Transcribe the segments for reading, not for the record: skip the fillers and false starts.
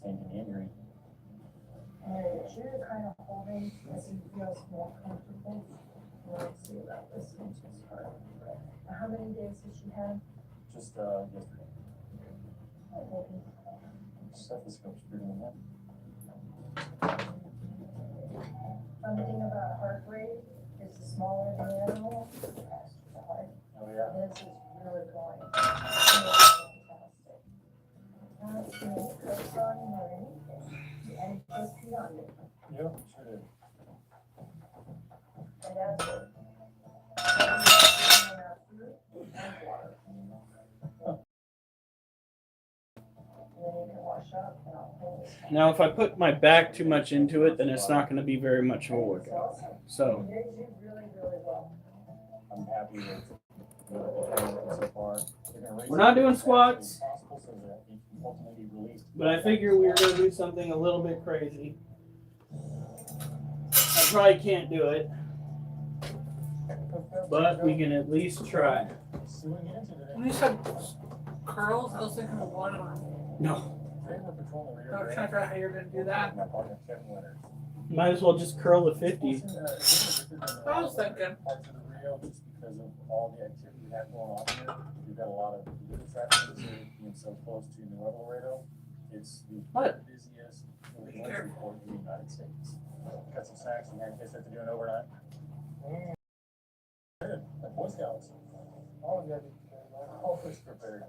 sustained an injury. And you're kind of holding as he feels more comfortable. Let's see about this one. Just hard. How many days has she had? Just yesterday. Stethoscope's pretty in that. Fun thing about heart rate is the smaller the animal, the faster the heart. Oh yeah. This is really going fantastic. That's good. Coats on or anything. And just pee on it. Yep, sure did. And that's it. And water. Now, if I put my back too much into it, then it's not going to be very much of a workout. So, I'm happy with so far. we're not doing squats, but I figure we were going to do something a little bit crazy. I probably can't do it, but we can at least try. When you said curls, I was thinking of one arm. No. I was trying to figure out how you're going to do that. Might as well just curl the 50. I was thinking. Parts of the Rio, just because of all the activity we have going on here, we've got a lot of traffic being so close to Nuevo Laredo. It's the busiest illegal entry port in the United States. Got some snacks in here in case I have to do an overnight. Good, like Boy Scouts. Always prepared.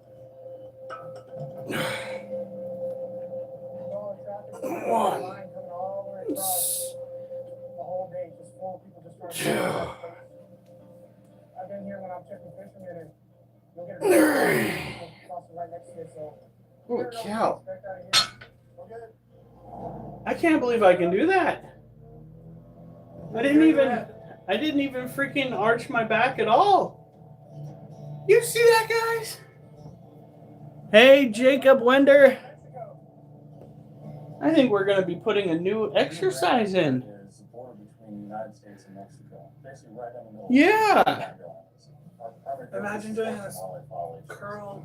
I've been here when I'm checking fishermen and you'll get a right next to you, so. Holy cow. I can't believe I can do that. I didn't even freaking arch my back at all. You see that, guys? Hey, Jacob Wender. I think we're going to be putting a new exercise in. Is the border between the United States and Mexico. Basically right down the middle. Yeah. Imagine doing a curl.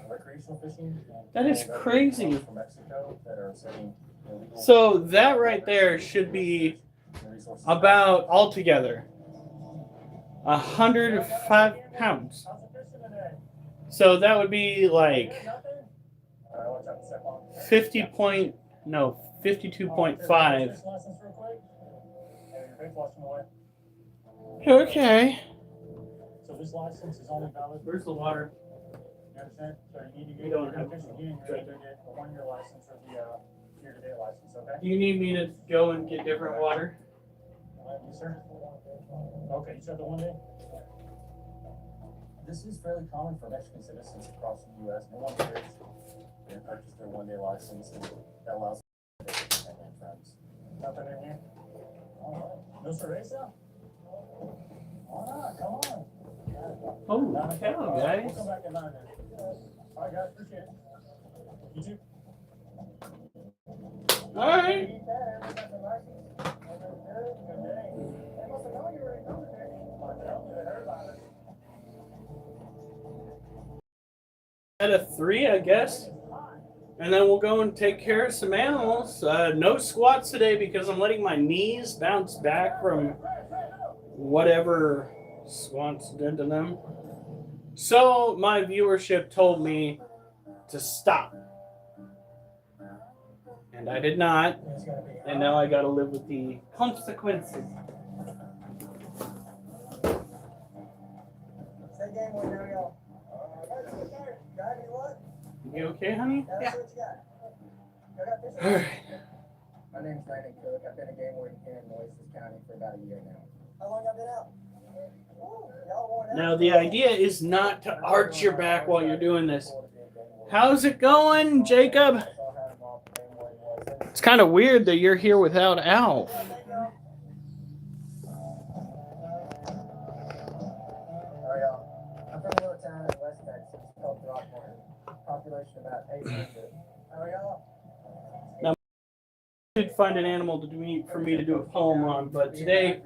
Recreational fishing. That is crazy. From Mexico that are setting illegal. So that right there should be about altogether 105 pounds. So that would be like 52.5. Okay. So this license is only valid. Where's the water? You understand? So you need to You get don't have fishing again. You have to get a 1-year license or the year-to-date license. Okay. Do you need me to go and get different water? Yes, sir. Okay, you said the 1 day. This is fairly common for Mexican citizens across the U.S. No one cares. They purchase their 1-day license, and that allows them to take family and friends. Nothing in here? All right. No cerveza? Why not? Come on. Oh, cow, guys. We'll come back at 9 then. All right, guys. Appreciate it. You too. All right. At a 3, I guess. And then we'll go and take care of some animals. No squats today because I'm letting my knees bounce back from whatever squats did to them. So my viewership told me to stop. And I did not. And now I got to live with the consequences. You okay, honey? Yeah. All right. My name's Brandon Cook. I've been a game warden here in Nueces County for about a year now. How long have I been out? Now the idea is not to arch your back while you're doing this. How's it going, Jacob? It's kind of weird that you're here without Alf. I'm from a little town in West Texas called Throckmorton. Population about 800. How are y'all? Now, I did find an animal for me to do a poem on, but today,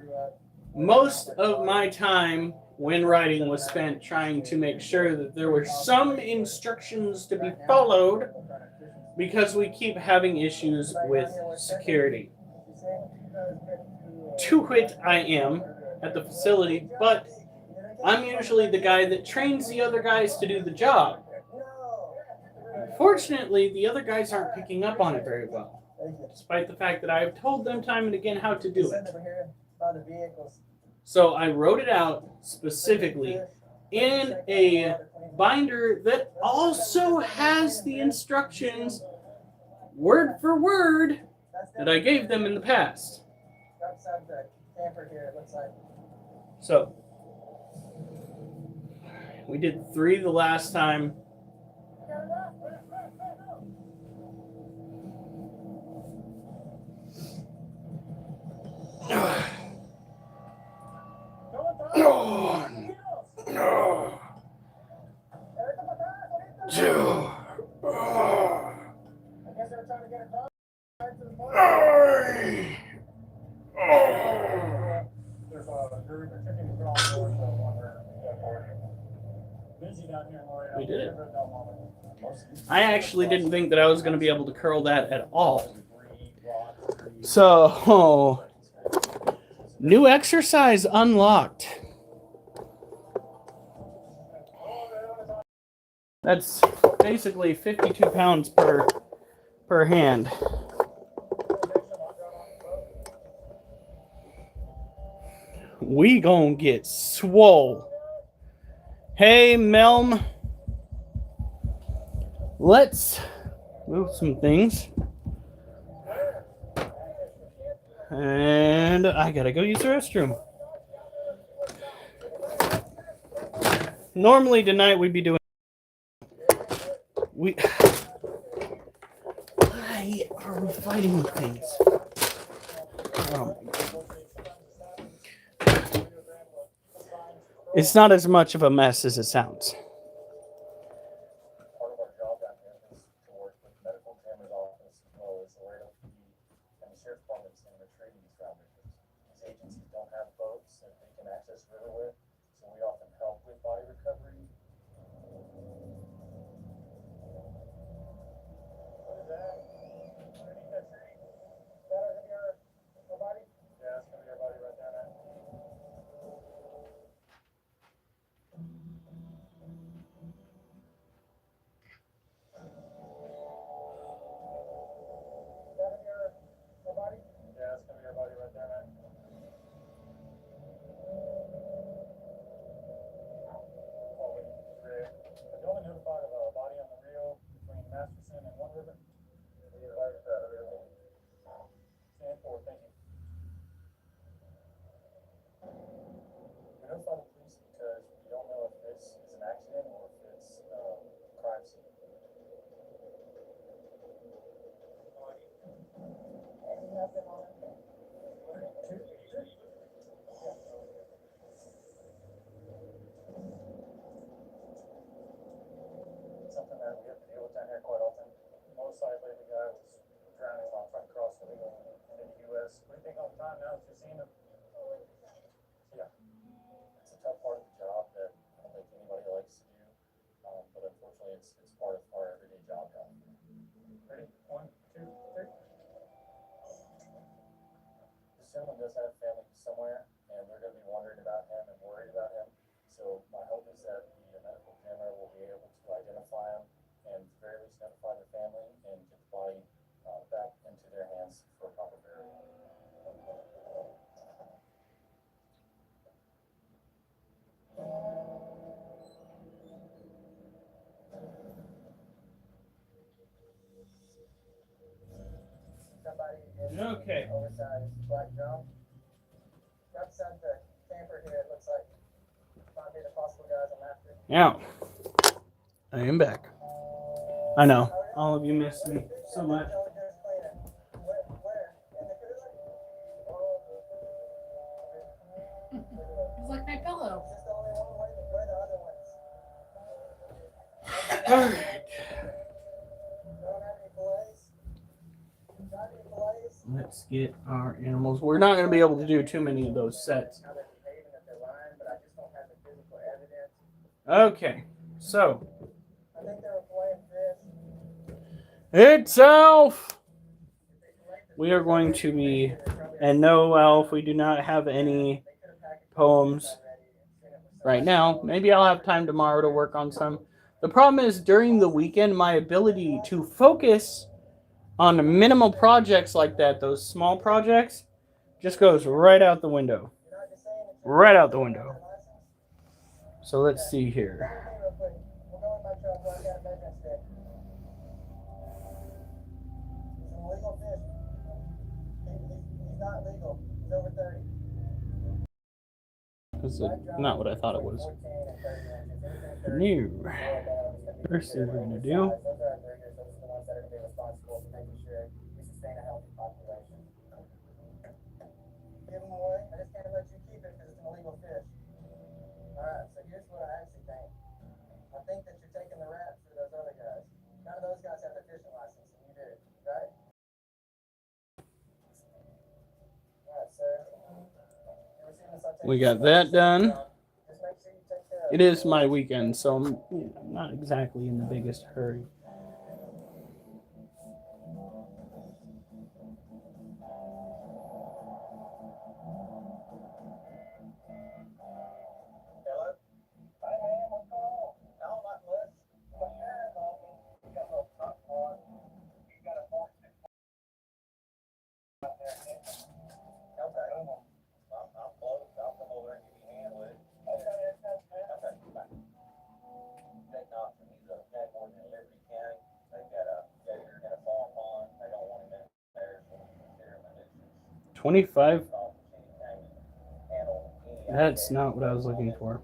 most of my time when writing was spent trying to make sure that there were some instructions to be followed because we keep having issues with security. To which I am at the facility, but I'm usually the guy that trains the other guys to do the job. Unfortunately, the other guys aren't picking up on it very well, despite the fact that I've told them time and again how to do it. So I wrote it out specifically in a binder that also has the instructions word for word that I gave them in the past. So we did 3 the last time. We did it. I actually didn't think that I was going to be able to curl that at all. So, new exercise unlocked. That's basically 52 pounds per hand. We gonna get swole. Hey, Melm. Let's move some things. And I gotta go use the restroom. Normally tonight we'd be doing... Why are we fighting with things? Oh my God. It's not as much of a mess as it sounds. Part of our job down here is to work with medical examiner's office as well as the radar and the sheriff's departments in retrieving these found victims. These agencies don't have boats that they can access river with, so we often help with body recovery. What is that? Underneath that tree? Is that gonna be our body? Yeah, it's gonna be our body right down there. Yeah, it's gonna be our body right there, man. Oh, wait, but you only notified of a body on the reel between Masterson and One River? Stand forward, thank you. We notified the police because we don't know if this is an accident or if it's a crime scene. Something that we have to deal with down here quite often. Most likely the guy was drowning while trying to cross the legal into the US. What do you think all the time now that you're seeing him? Yeah. It's a tough part of the job that I don't think anybody likes to do. But unfortunately it's part of our everyday job down here. Ready? 1, 2, 3. This gentleman does have family somewhere, and they're going to be wondering about him and worried about him. So my hope is that the medical examiner will be able to identify him and at the very least notify the family and get the body back into their hands for proper burial. Somebody in Okay. oversized black drum. Represent the camper here, it looks like. Might be the possible guys I'm after. Yeah. I am back. I know. All of you missed me so much. It's like my pillow. All right. Let's get our animals. We're not going to be able to do too many of those sets. Okay, so It's Elf! We are going to be, and no, Elf, we do not have any poems right now. Maybe I'll have time tomorrow to work on some. The problem is during the weekend, my ability to focus on minimal projects like that, those small projects, just goes right out the window. Right out the window. So let's see here. We'll go in my truck, I've got a measuring stick. He's an illegal fish. He's not legal. He's over 30. This is not what I thought it was. New. First thing we're going to do. Those are our breeders. Those are the ones that are going to be responsible for making sure we sustain a healthy population. Give them away. I just can't let you keep it because it's an illegal fish. Alright, so here's what I actually think. I think that you're taking the rap for those other guys. None of those guys have their fishing license, and you do, right? Alright, sir. We got that done. It is my weekend, so I'm not exactly in the biggest hurry. $25. That's not what I was looking for.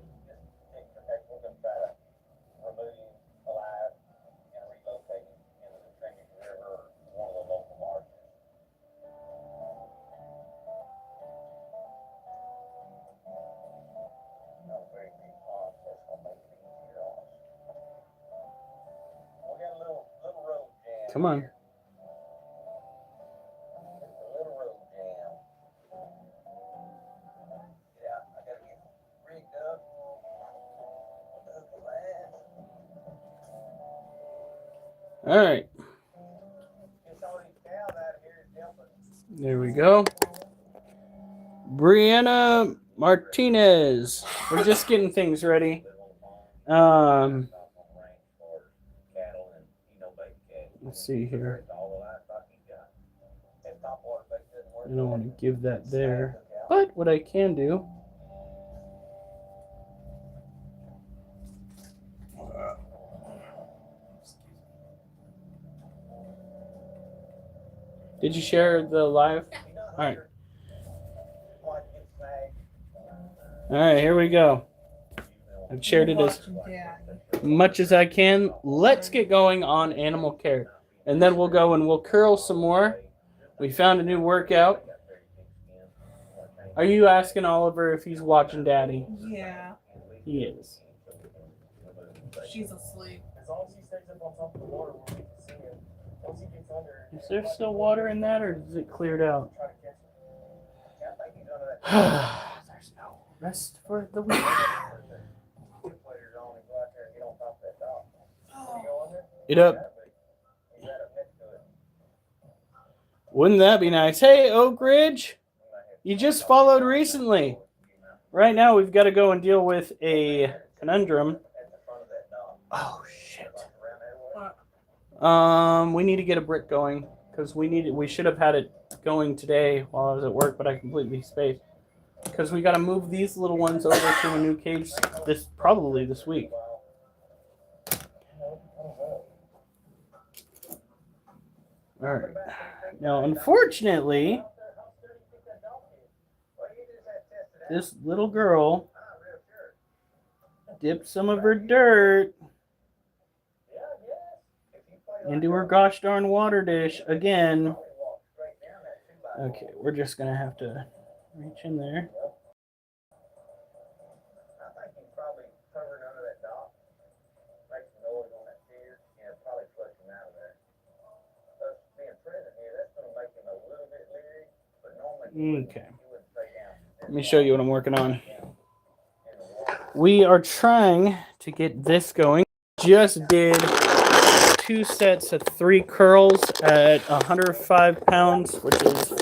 Come on. All right. There we go. Brianna Martinez. We're just getting things ready. Let's see here. I don't want to give that there. But what I can do. Did you share the live? All right. All right, here we go. I've shared it as much as I can. Let's get going on animal care. And then we'll go and we'll curl some more. We found a new workout. Are you asking Oliver if he's watching Daddy? Yeah, He is. she's asleep. As long as he stays up on top of the water where we can see him. Once he gets under, Is there still water in that, or is it cleared out? try to catch him. Yeah, I think he's under that. There's no rest for the week. Players on and go out there and get on top of that dock. When you go under, It up. he's right up next to it. Wouldn't that be nice? Hey, Oak Ridge. You just followed recently. Right now, we've got to go and deal with a conundrum. Oh, shit. We need to get a brick going because we should have had it going today while I was at work, but I completely spaced. Because we got to move these little ones over to a new cage probably this week. All right. Now, unfortunately, this little girl dipped some of her dirt into her gosh darn water dish again. Okay, we're just gonna have to reach in there. I think he's probably covering under that dock. Make some noise on that pier, and probably flush him out of there. Us being present here, that's gonna make him a little bit leery, but normally Okay. he wouldn't stay down. Let me show you what I'm working on. We are trying to get this going. Just did 2 sets of 3 curls at 105 pounds, which is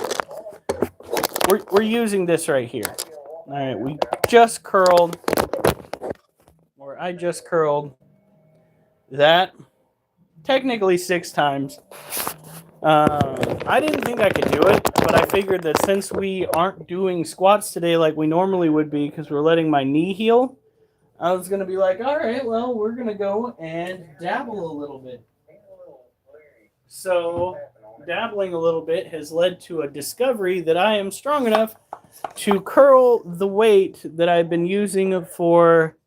we're using this right here. All right, we just curled, or I just curled that technically 6 times. I didn't think I could do it, but I figured that since we aren't doing squats today like we normally would be because we're letting my knee heal, I was going to be like, all right, well, we're going to go and dabble a little bit. So dabbling a little bit has led to a discovery that I am strong enough to curl the weight that I've been using for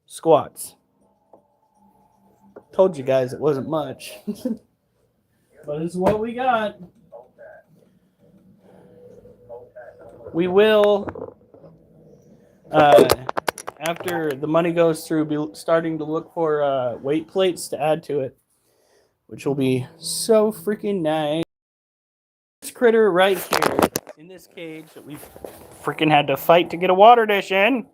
squats. Told you guys it wasn't much. But it's what we got. We will, after the money goes through, be starting to look for weight plates to add to it, which will be so freaking nice. This critter right here in this cage that we've freaking had to fight to get a water dish in,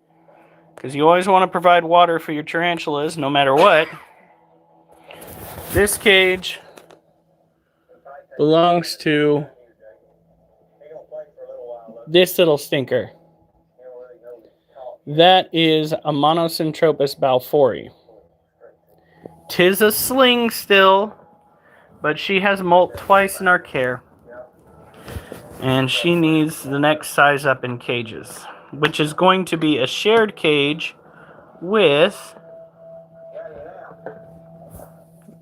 because you always want to provide water for your tarantulas no matter what. This cage belongs to this little stinker. That is a Monosyntropus balfouri. 'Tis a sling still, but she has molt twice in our care. And she needs the next size up in cages, which is going to be a shared cage with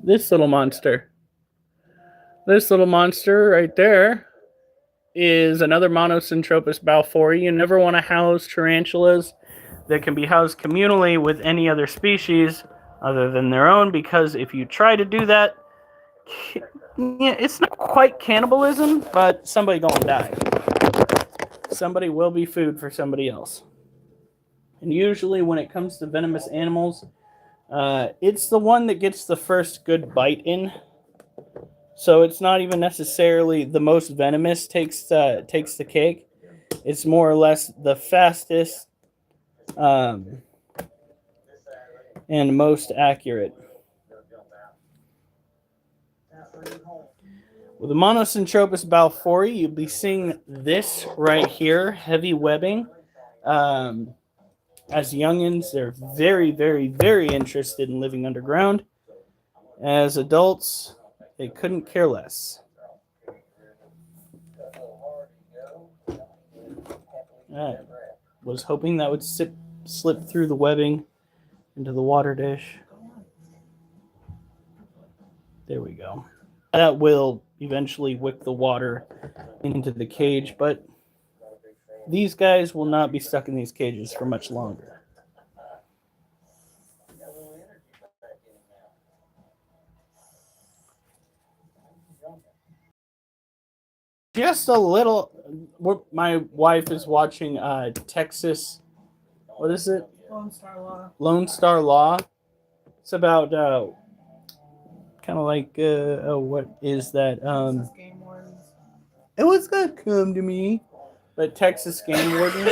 this little monster. This little monster right there is another Monosyntropus balfouri. You never want to house tarantulas that can be housed communally with any other species other than their own, because if you try to do that, it's not quite cannibalism, but somebody gonna die. Somebody will be food for somebody else. And usually when it comes to venomous animals, it's the one that gets the first good bite in. So it's not even necessarily the most venomous takes the cake. It's more or less the fastest and most accurate. With the Monosyntropus balfouri, you'll be seeing this right here, heavy webbing. As youngins, they're very, very, very interested in living underground. As adults, they couldn't care less. I was hoping that would slip through the webbing into the water dish. There we go. That will eventually wick the water into the cage, but these guys will not be stuck in these cages for much longer. Just a little. My wife is watching Texas. What is it? Lone Star Law. Lone Star Law. It's about kind of like what is that? Texas Game Wardens. It was gonna come to me, but Texas Game Wardens.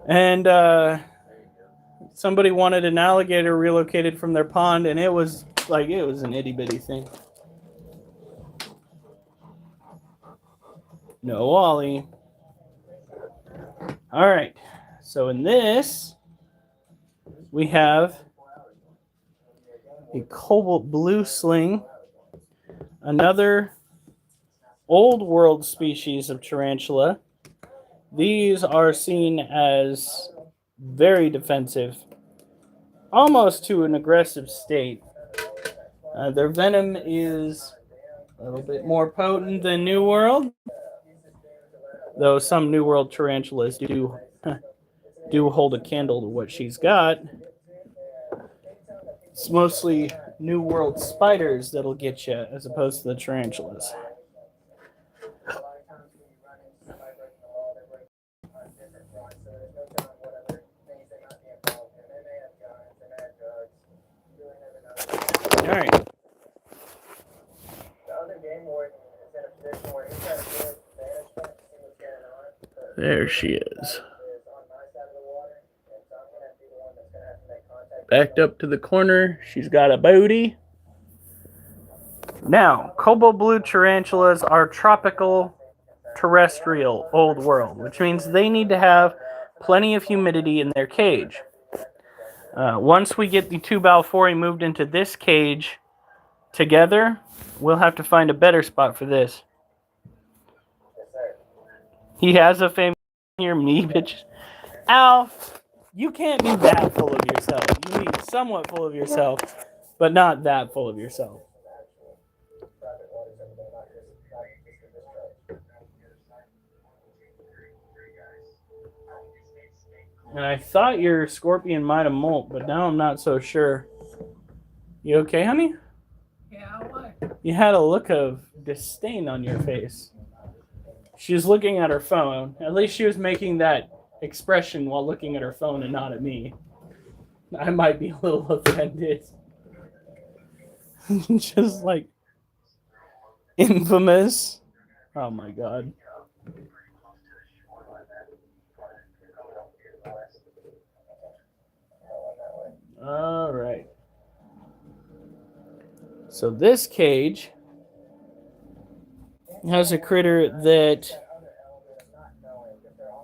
And somebody wanted an alligator relocated from their pond, and it was an itty bitty thing. No Ollie. All right. So in this, we have a cobalt blue sling, another old world species of tarantula. These are seen as very defensive, almost to an aggressive state. Their venom is a little bit more potent than New World, though some New World tarantulas do hold a candle to what she's got. It's mostly New World spiders that'll get you, as opposed to the tarantulas. All right. There she is. backed up to the corner. She's got a booty. Now, cobalt blue tarantulas are tropical terrestrial old world, which means they need to have plenty of humidity in their cage. Once we get the two Balfouri moved into this cage together, we'll have to find a better spot for this. He has a famous here, me, bitch. Alf, you can't be that full of yourself. You be somewhat full of yourself, but not that full of yourself. And I thought your scorpion might have molt, but now I'm not so sure. You okay, honey? Yeah, why? You had a look of disdain on your face. She was looking at her phone. At least she was making that expression while looking at her phone and not at me. I might be a little offended. Just like infamous. Oh my god. All right. So this cage has a critter that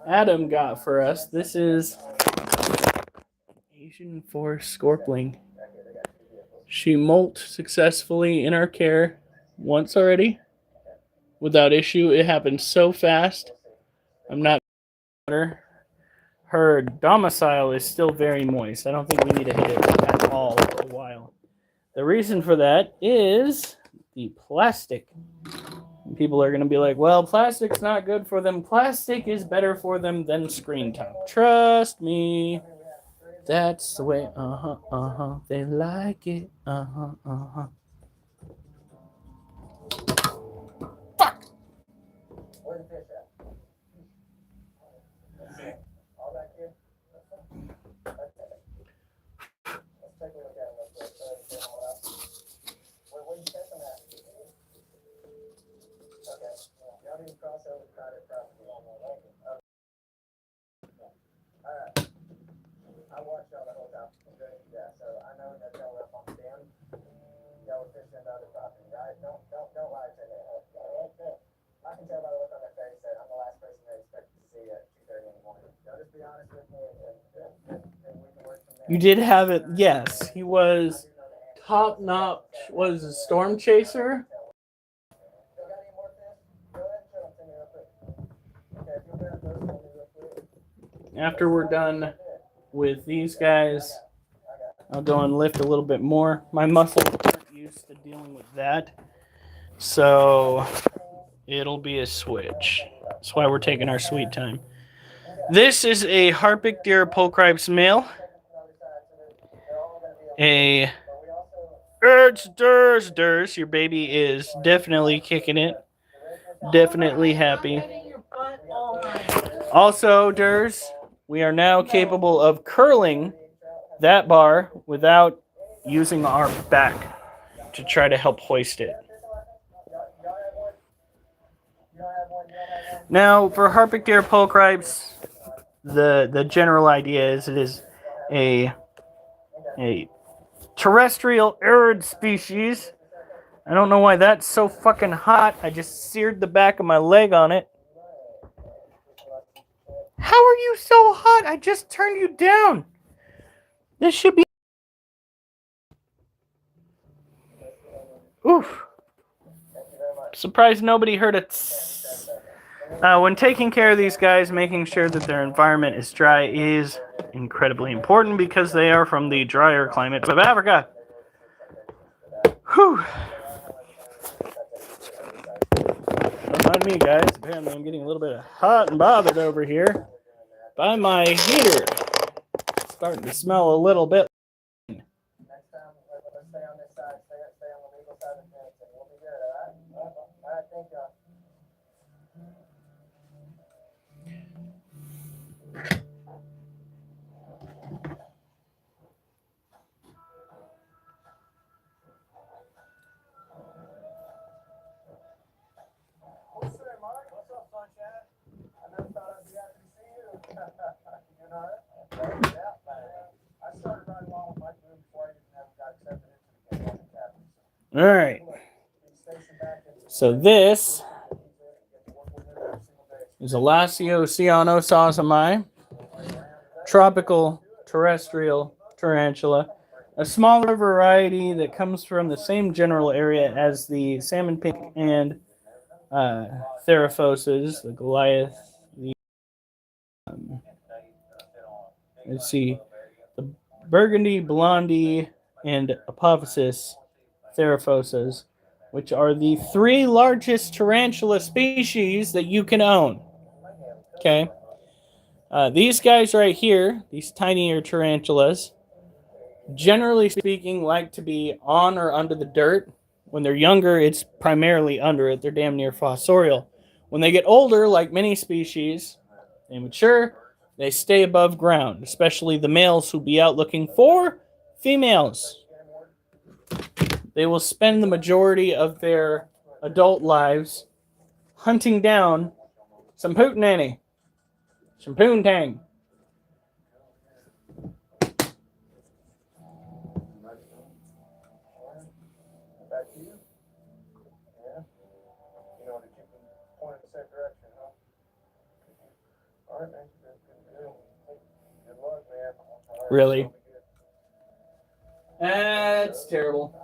Adam got for us. This is Asian forest scorpling. She molt successfully in our care once already without issue. It happened so fast. I'm not her. Her domicile is still very moist. I don't think we need to hit it at all for a while. The reason for that is the plastic. People are going to be like, well, plastic's not good for them. Plastic is better for them than screen top. Trust me. That's the way, they like it. Fuck! Where's the fish at? All back here? Okay. Let's take a look at it real quick. Where you catch them at? Okay. Y'all didn't cross over private property on the lake. Alright. I watched y'all the whole time. Yeah, so I know that y'all were up on the dam. Y'all were fishing the other property, right? Don't lie to me. I can tell by the look on their face that I'm the last person they expected to see at 2:30 in the morning. Y'all just be honest with me and we can work from there. You did have it, yes. He was top notch, was a storm chaser. Y'all got any more fish? Go ahead and show them to me real quick. Okay, if you'll grab those for me real quick. After we're done with these guys, I'll go and lift a little bit more. My muscles aren't used to dealing with that, so it'll be a switch. That's why we're taking our sweet time. This is a Harpic deer Polcribes male. A Durs. Your baby is definitely kicking it. Definitely happy. Also, Durs, we are now capable of curling that bar without using our back to try to help hoist it. Now, for Harpic deer Polcribes, the general idea is it is a terrestrial arid species. I don't know why that's so fucking hot. I just seared the back of my leg on it. How are you so hot? I just turned you down. This should be... Oof. Surprised nobody heard it. When taking care of these guys, making sure that their environment is dry is incredibly important because they are from the drier climates of Africa. Whew. Don't mind me, guys. Apparently I'm getting a little bit hot and bothered over here by my heater. It's starting to smell a little bit. Next time, let's stay on this side, stay on the legal side of the fence, and we'll be good, alright? Alright, thank y'all. What's up, Mark? What's up, sunshine? I never thought I'd be happy to see you. You know that? Yeah, man. I started riding All right. So this is Elasio cyanosasamai, tropical terrestrial tarantula, a smaller variety that comes from the same general area as the salmon pink and Theraphoses, the Goliath. Let's see, the Burgundy, Blondie, and Apophysis Theraphoses, which are the 3 largest tarantula species that you can own. Okay. These guys right here, these tinier tarantulas, generally speaking, like to be on or under the dirt. When they're younger, it's primarily under it. They're damn near fossorial. When they get older, like many species, they mature, they stay above ground, especially the males who be out looking for females. They will spend the majority of their adult lives hunting down some hootenanny, some poontang. Back to you. Yeah. You know to keep them pointed in the same direction, huh? All right, man. Good luck, man. Really? That's terrible.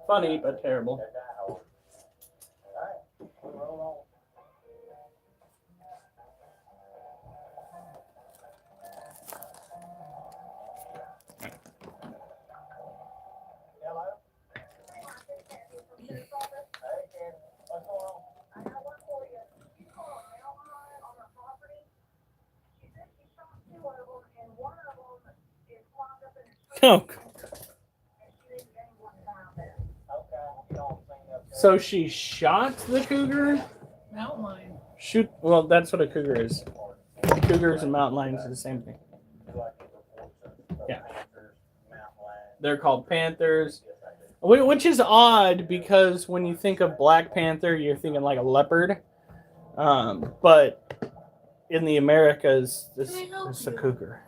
Funny, but terrible. Oh. So she shot the cougar? Mountain lion. Shoot. Well, that's what a cougar is. Cougars and mountain lions are the same thing. Yeah. They're called panthers. Which is odd because when you think of Black Panther, you're thinking like a leopard. But in the Americas, this is a cougar.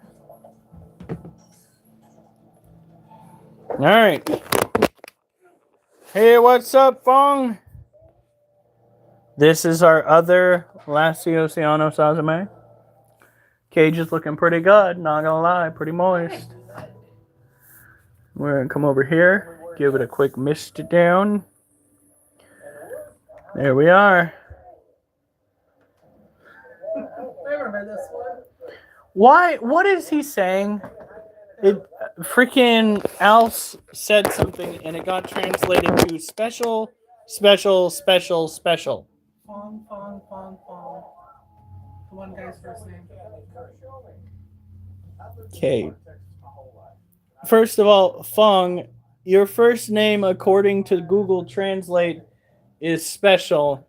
All right. Hey, what's up, Fong? This is our other Elasio cyanosasamai. Cage is looking pretty good, not gonna lie, pretty moist. We're gonna come over here, give it a quick mist down. There we are. I remember this one. Why? What is he saying? It freaking Alf said something and it got translated to special, special, special, special. Fong. The one guy's first name. Okay. First of all, Fong, your first name according to Google Translate is special.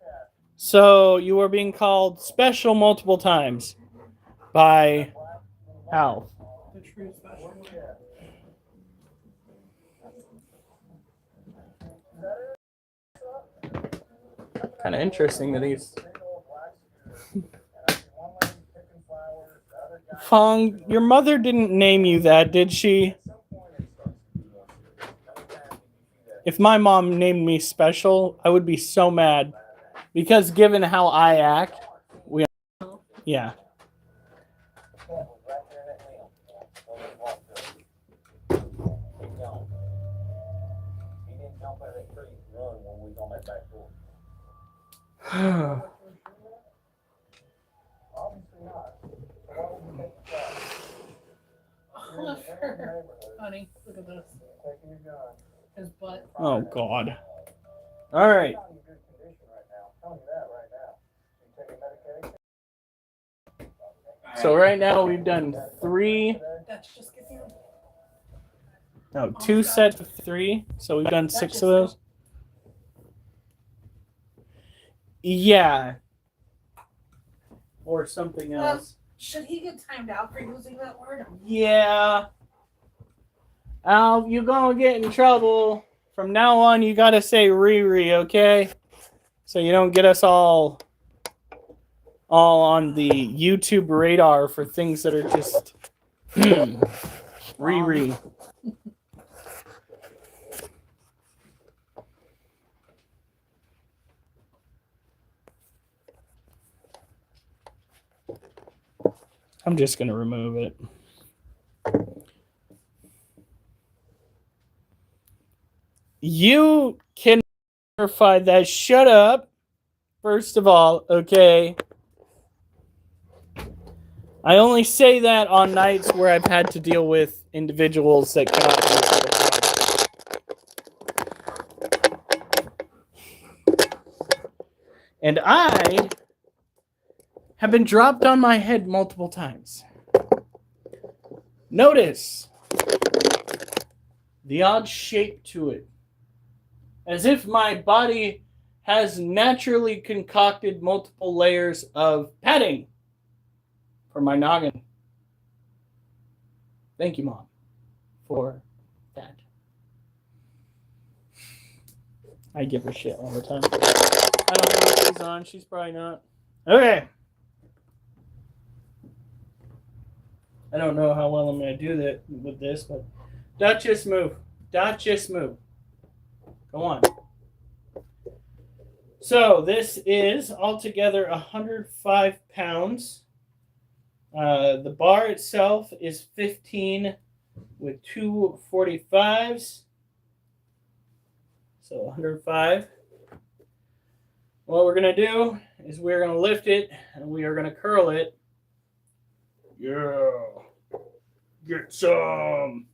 So you are being called special multiple times by Alf. The true special. Kind of interesting that he's... Fong, your mother didn't name you that, did she? If my mom named me special, I would be so mad. Because given how I act, yeah. Honey, look at this. His butt. Oh, God. All right. So right now we've done 3, That's just gets you. no, 2 sets of 3. So we've done 6 of those. Yeah. Or something else. Should he get timed out for using that word? Yeah. Al, you're gonna get in trouble. From now on, you gotta say Riri, okay? So you don't get us all on the YouTube radar for things that are just Riri. I'm just going to remove it. You can verify that. Shut up. First of all, okay. I only say that on nights where I've had to deal with individuals that cannot do it. And I have been dropped on my head multiple times. Notice the odd shape to it. As if my body has naturally concocted multiple layers of padding for my noggin. Thank you, Mom, for that. I give her shit all the time. I don't know if she's on. She's probably not. Okay. I don't know how well I'm going to do that with this, but Duchess, move. Duchess, move. Go on. So this is altogether 105 pounds. The bar itself is 15 with 2 45s. So 105. What we're going to do is we're going to lift it and we are going to curl it. Yeah. Get some.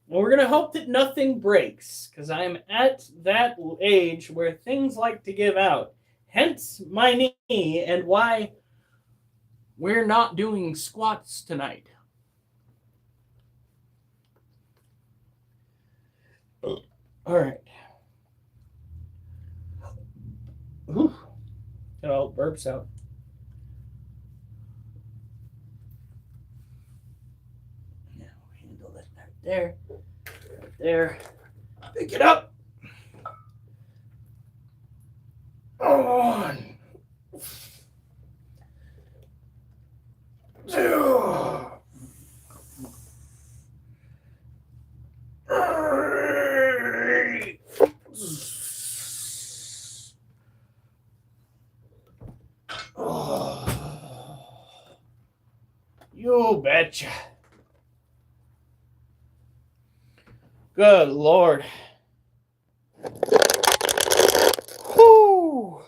And we're going to hope that nothing breaks, because I'm at that age where things like to give out. Hence my knee and why we're not doing squats tonight. All right. Ooh. Got all the burps out. Now handle that right there. Right there. Pick it up. On. 2. 3. Oh, you betcha. Good Lord. Whew.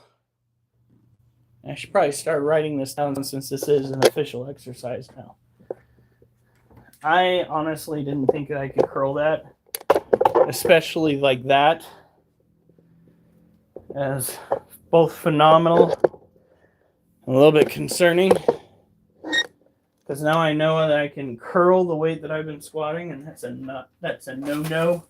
I should probably start writing this down since this is an official exercise now. I honestly didn't think that I could curl that, especially like that, as both phenomenal and a little bit concerning, because now I know that I can curl the weight that I've been squatting, and that's a no-no.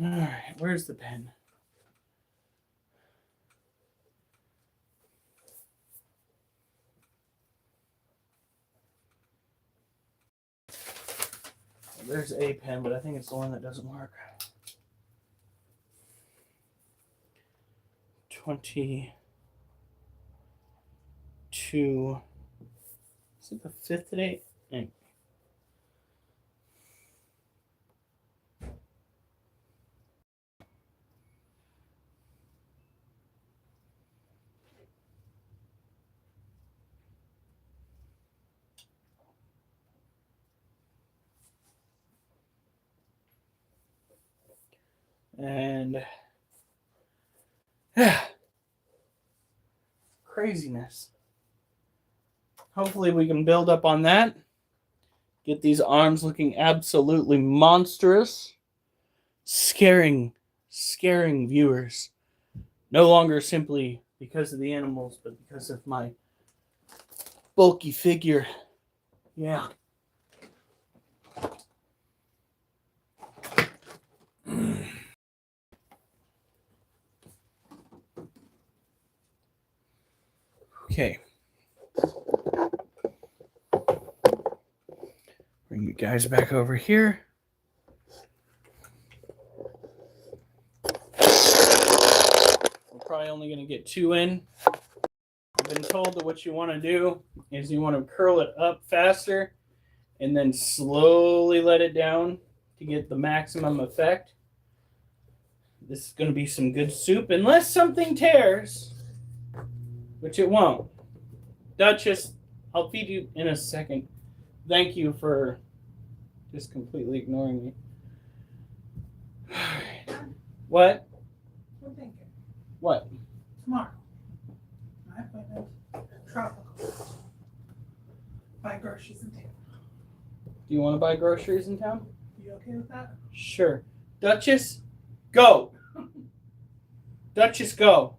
All right, where's the pen? There's a pen, but I think it's the one that doesn't work. 22. Is it the 5th today? And craziness. Hopefully we can build up on that. Get these arms looking absolutely monstrous. Scaring viewers. No longer simply because of the animals, but because of my bulky figure. Yeah. Okay. Bring you guys back over here. We're probably only going to get 2 in. I've been told that what you want to do is you want to curl it up faster and then slowly let it down to get the maximum effect. This is going to be some good soup, unless something tears, which it won't. Duchess, I'll feed you in a second. Thank you for just completely ignoring me. What? I'm thinking. What? Tomorrow. My appointment. Tropical. Buy groceries in town. Do you want to buy groceries in town? You okay with that? Sure. Duchess, go. Duchess, go.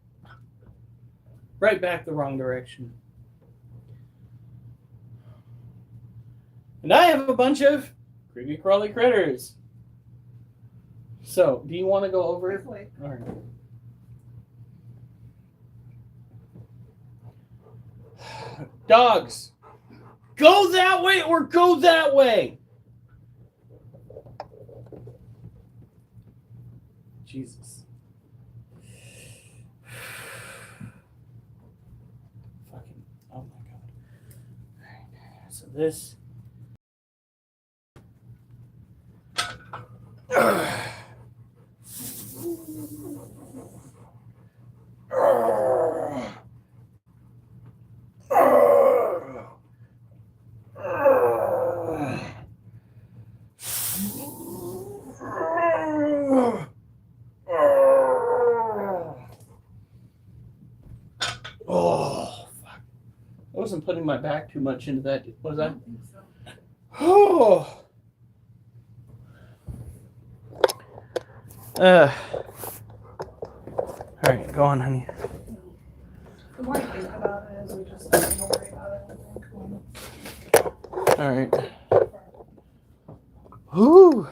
Right back the wrong direction. And I have a bunch of creepy crawly critters. So, do you want to go over? Wait. All right. Dogs, go that way or go that way. Jesus. Fucking, oh my God. All right. So this. Oh, fuck. I wasn't putting my back too much into that, was I I? don't think so. Oh. All right, go on, honey. The more you think about it, is we just don't worry about it. I think. All right. Whew.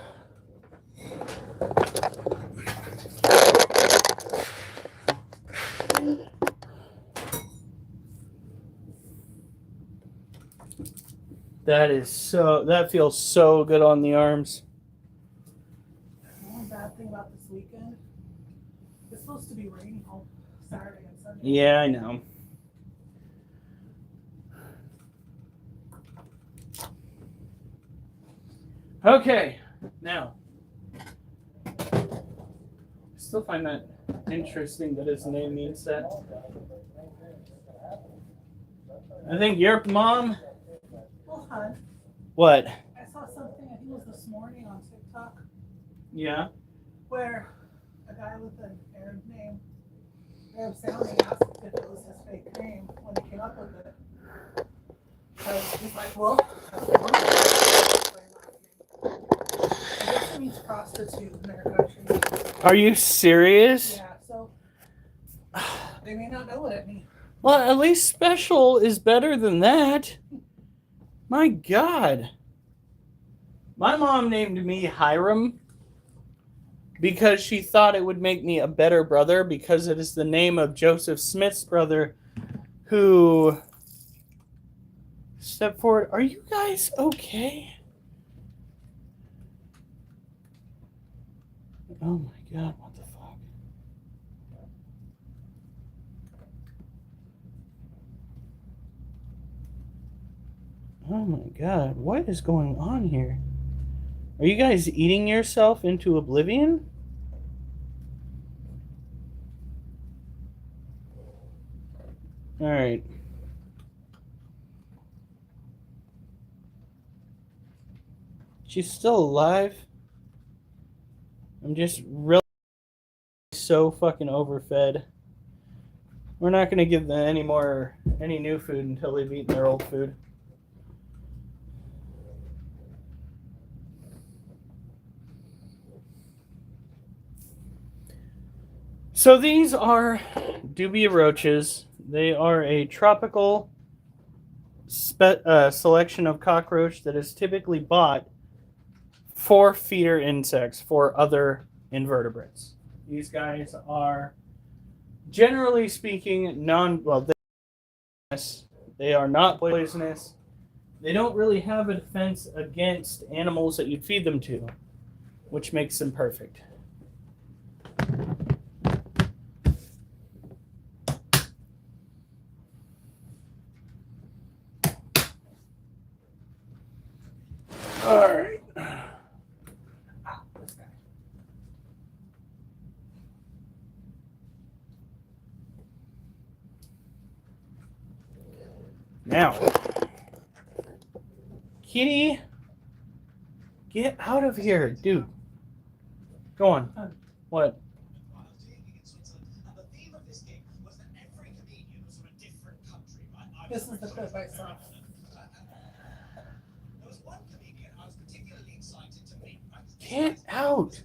That feels so good on the arms. The only bad thing about this weekend, it's supposed to be raining all Saturday and Sunday. Yeah, I know. Okay, now. I still find that interesting that his name means that. I think your mom. Well, hon, What? I saw something, I think it was this morning on TikTok, Yeah. where a guy with an Arab name, Arab sounding, asked if it was his fake name when he came up with it. Because he's like, well, that's the one. I guess it means prostitute in their country. Are you serious? Yeah, so they may not know what it means. Well, at least special is better than that. My God. My mom named me Hiram because she thought it would make me a better brother because it is the name of Joseph Smith's brother who stepped forward. Are you guys okay? Oh my God, what the fuck? Oh my God, what is going on here? Are you guys eating yourself into oblivion? All right. She's still alive. I'm just really so fucking overfed. We're not gonna give them any new food until they've eaten their old food. So these are dubia roaches. They are a tropical selection of cockroach that is typically bought for feeder insects for other invertebrates. These guys are, generally speaking, they are not poisonous. They don't really have a defense against animals that you'd feed them to, which makes them perfect. All right. Now, Kitty, get out of here, dude. Go on. What? This is the clip I saw. Get out.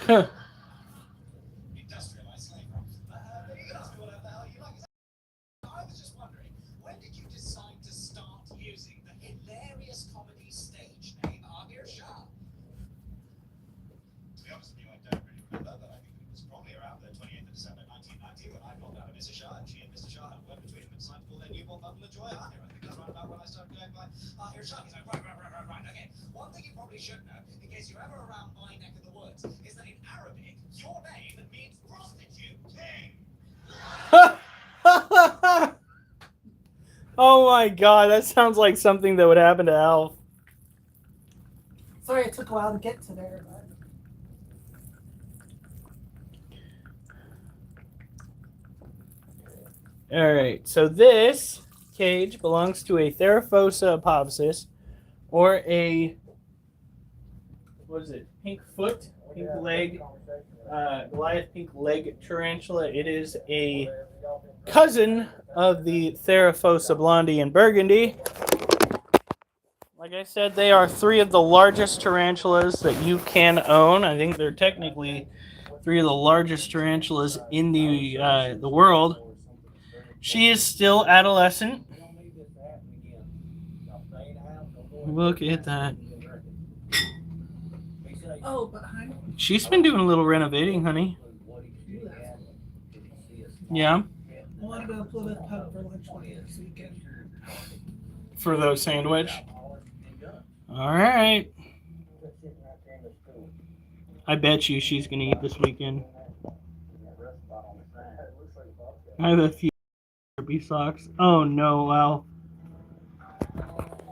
Huh. Industrialized slavery. You can ask me whatever the hell you like. I was just wondering, when did you decide to start using the hilarious comedy stage name Amir Shah? To be honest with you, I don't really remember, but I think it was probably around the 28th of December 1990 when I rolled out of Mrs. Shah, and she and Mr. Shah had a word between them and decided to call their newborn bundle of joy Amir. I think that's right about when I started going by Amir Shah. He's like, right. Okay, one thing you probably should know, in case you're ever around my neck of the woods, is that in Arabic, your name means prostitute king. Oh my god, that sounds like something that would happen to Alf. Sorry it took a while to get to there, but Alright, so this cage belongs to a Theraphosa apophysis, or a, what is it, pink foot, pink leg, Goliath pink leg tarantula. It is a cousin of the Theraphosa blondie and burgundy. Like I said, they are three of the largest tarantulas that you can own. I think they're technically three of the largest tarantulas in the world. She is still adolescent. Look at that. oh, but honey, She's been doing a little renovating, honey. Yeah, I want to go to Plymouth Pub for lunch one this weekend. for those sandwich. All right. I bet you she's gonna eat this weekend. I have a few therapy socks. Oh no, wow.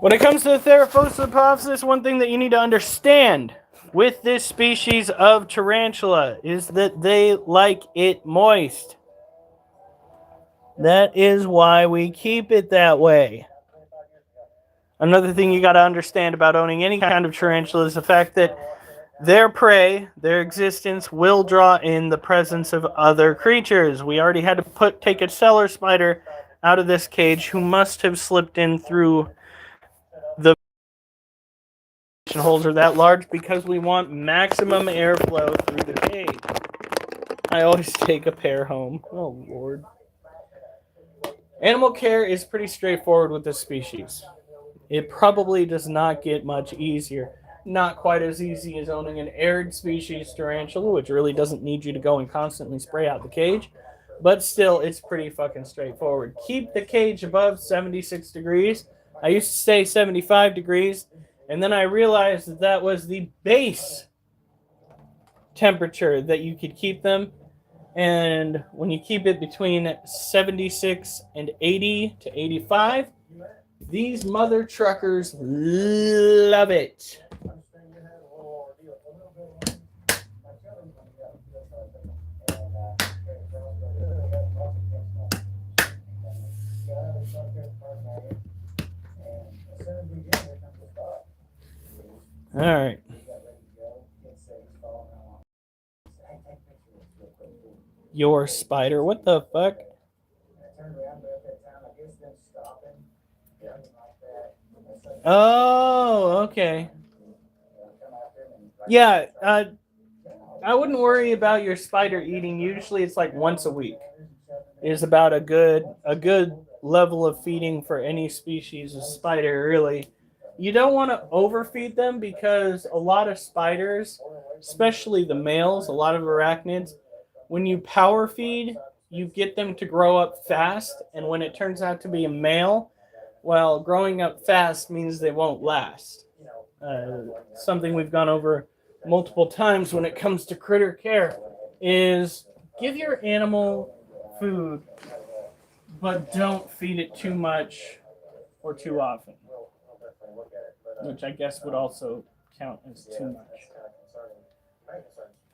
When it comes to the Theraphosa apophysis, one thing that you need to understand with this species of tarantula is that they like it moist. That is why we keep it that way. Another thing you got to understand about owning any kind of tarantula is the fact that their prey, their existence, will draw in the presence of other creatures. We already had to take a cellar spider out of this cage who must have slipped in through the holes are that large because we want maximum airflow through the cage. I always take a pair home. Oh, Lord. Animal care is pretty straightforward with this species. It probably does not get much easier. Not quite as easy as owning an arid species tarantula, which really doesn't need you to go and constantly spray out the cage. But still, it's pretty fucking straightforward. Keep the cage above 76 degrees. I used to say 75 degrees, and then I realized that that was the base temperature that you could keep them. And when you keep it between 76 and 80 to 85, these mother truckers love it. All right. Your spider. What the fuck? Oh, okay. Yeah, I wouldn't worry about your spider eating. Usually it's like once a week. is about a good level of feeding for any species of spider, really. You don't want to overfeed them because a lot of spiders, especially the males, a lot of arachnids, when you power feed, you get them to grow up fast, and when it turns out to be a male, well, growing up fast means they won't last. Something we've gone over multiple times when it comes to critter care is give your animal food, but don't feed it too much or too often, which I guess would also count as too much.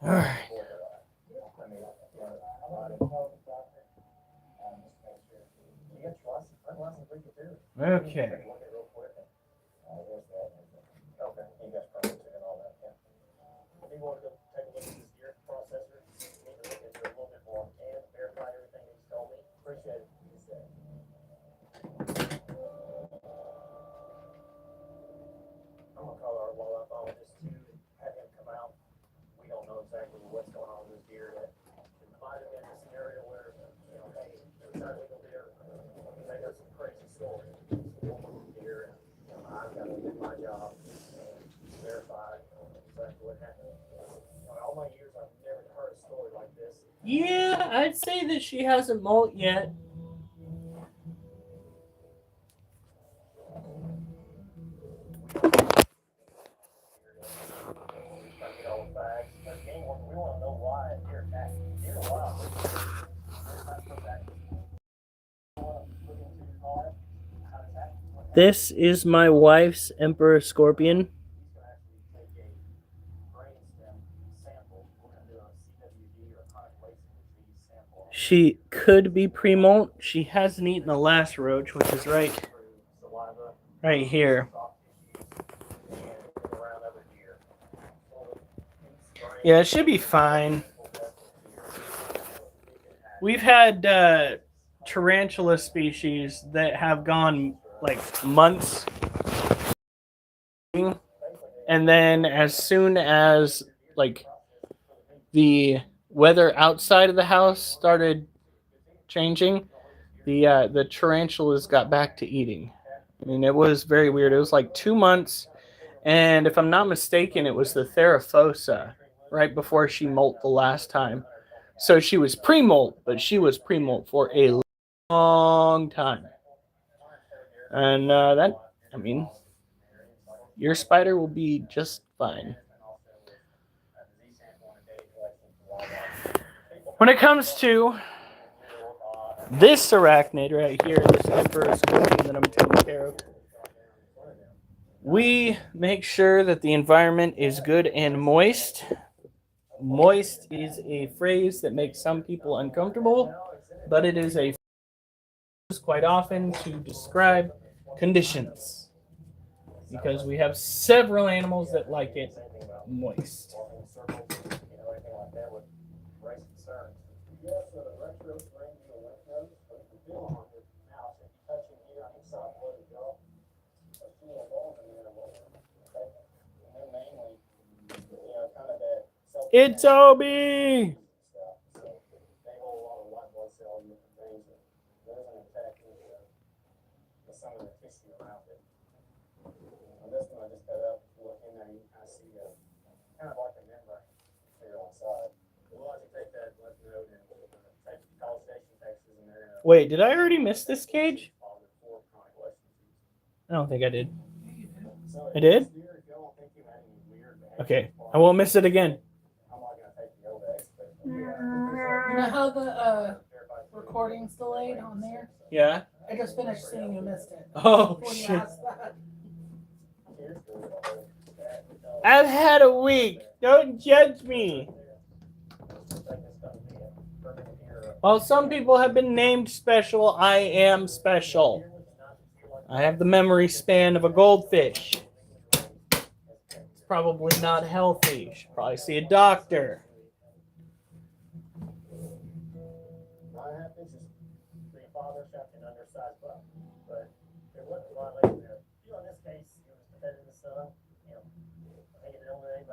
All right. Okay. I'm gonna call our wildlife to have him come out. We don't know exactly what's going on with this deer yet. It might have been a scenario where, hey, there's not legal deer. They got some crazy stories. Deer, and I've got to do my job and verify exactly what happened. All my years, I've never heard a story like this. Yeah, I'd say that she hasn't molt yet. This is my wife's Emperor Scorpion. She could be pre-molt. She hasn't eaten the last roach, which is right here. Yeah, it should be fine. We've had tarantula species that have gone like months, and then as soon as like the weather outside of the house started changing, the tarantulas got back to eating. I mean, it was very weird. It was like 2 months, and if I'm not mistaken, it was the Theraphosa right before she molt the last time. So she was pre-molt, but she was pre-molt for a long time. And your spider will be just fine. When it comes to this arachnid right here, this Emperor Scorpion that I'm taking care of, we make sure that the environment is good and moist. Moist is a phrase that makes some people uncomfortable, but it is a phrase used quite often to describe conditions, because we have several animals that like it moist. It's Obi! Wait, did I already miss this cage? I don't think I did. I did? Okay, I won't miss it again. You know how the recording's delayed on there? Yeah? I just finished seeing you missed it. Oh, shit. I've had a week. Don't judge me. While some people have been named special, I am special. I have the memory span of a goldfish. It's probably not healthy. You should probably see a doctor.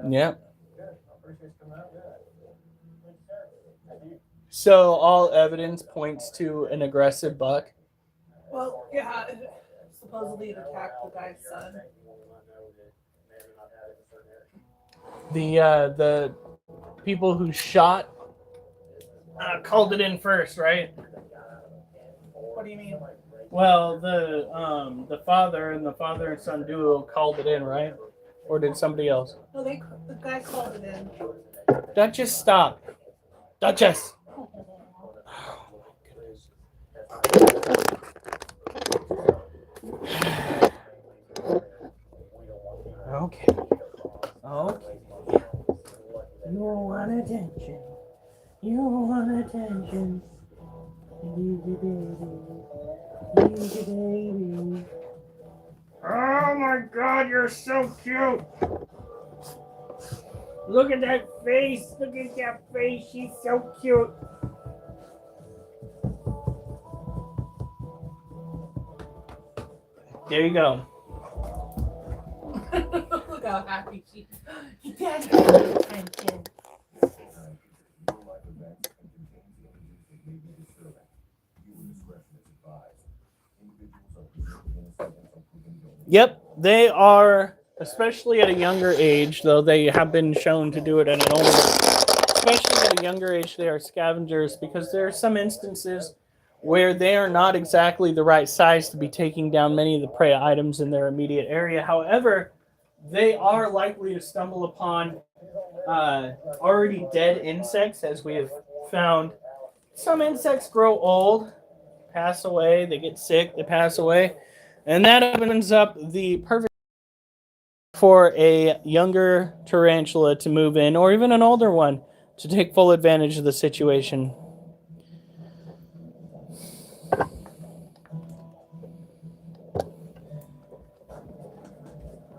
Yep. So all evidence points to an aggressive buck. Well, yeah, supposedly it attacked the guy's son. The people who shot called it in first, right? What do you mean? Well, the father and son duo called it in, right? Or did somebody else? No, the guy called it in. Duchess, stop. Duchess. Okay. Okay. You want attention. You want attention. Easy baby. Easy baby. Oh my god, you're so cute. Look at that face. Look at that face. She's so cute. There you go. Look how happy she is. Daddy got attention. Yep, they are, especially at a younger age, though they have been shown to do it at an older, especially at a younger age, they are scavengers because there are some instances where they are not exactly the right size to be taking down many of the prey items in their immediate area. However, they are likely to stumble upon already dead insects, as we have found. Some insects grow old, pass away, they get sick, they pass away. And that opens up the perfect for a younger tarantula to move in, or even an older one, to take full advantage of the situation.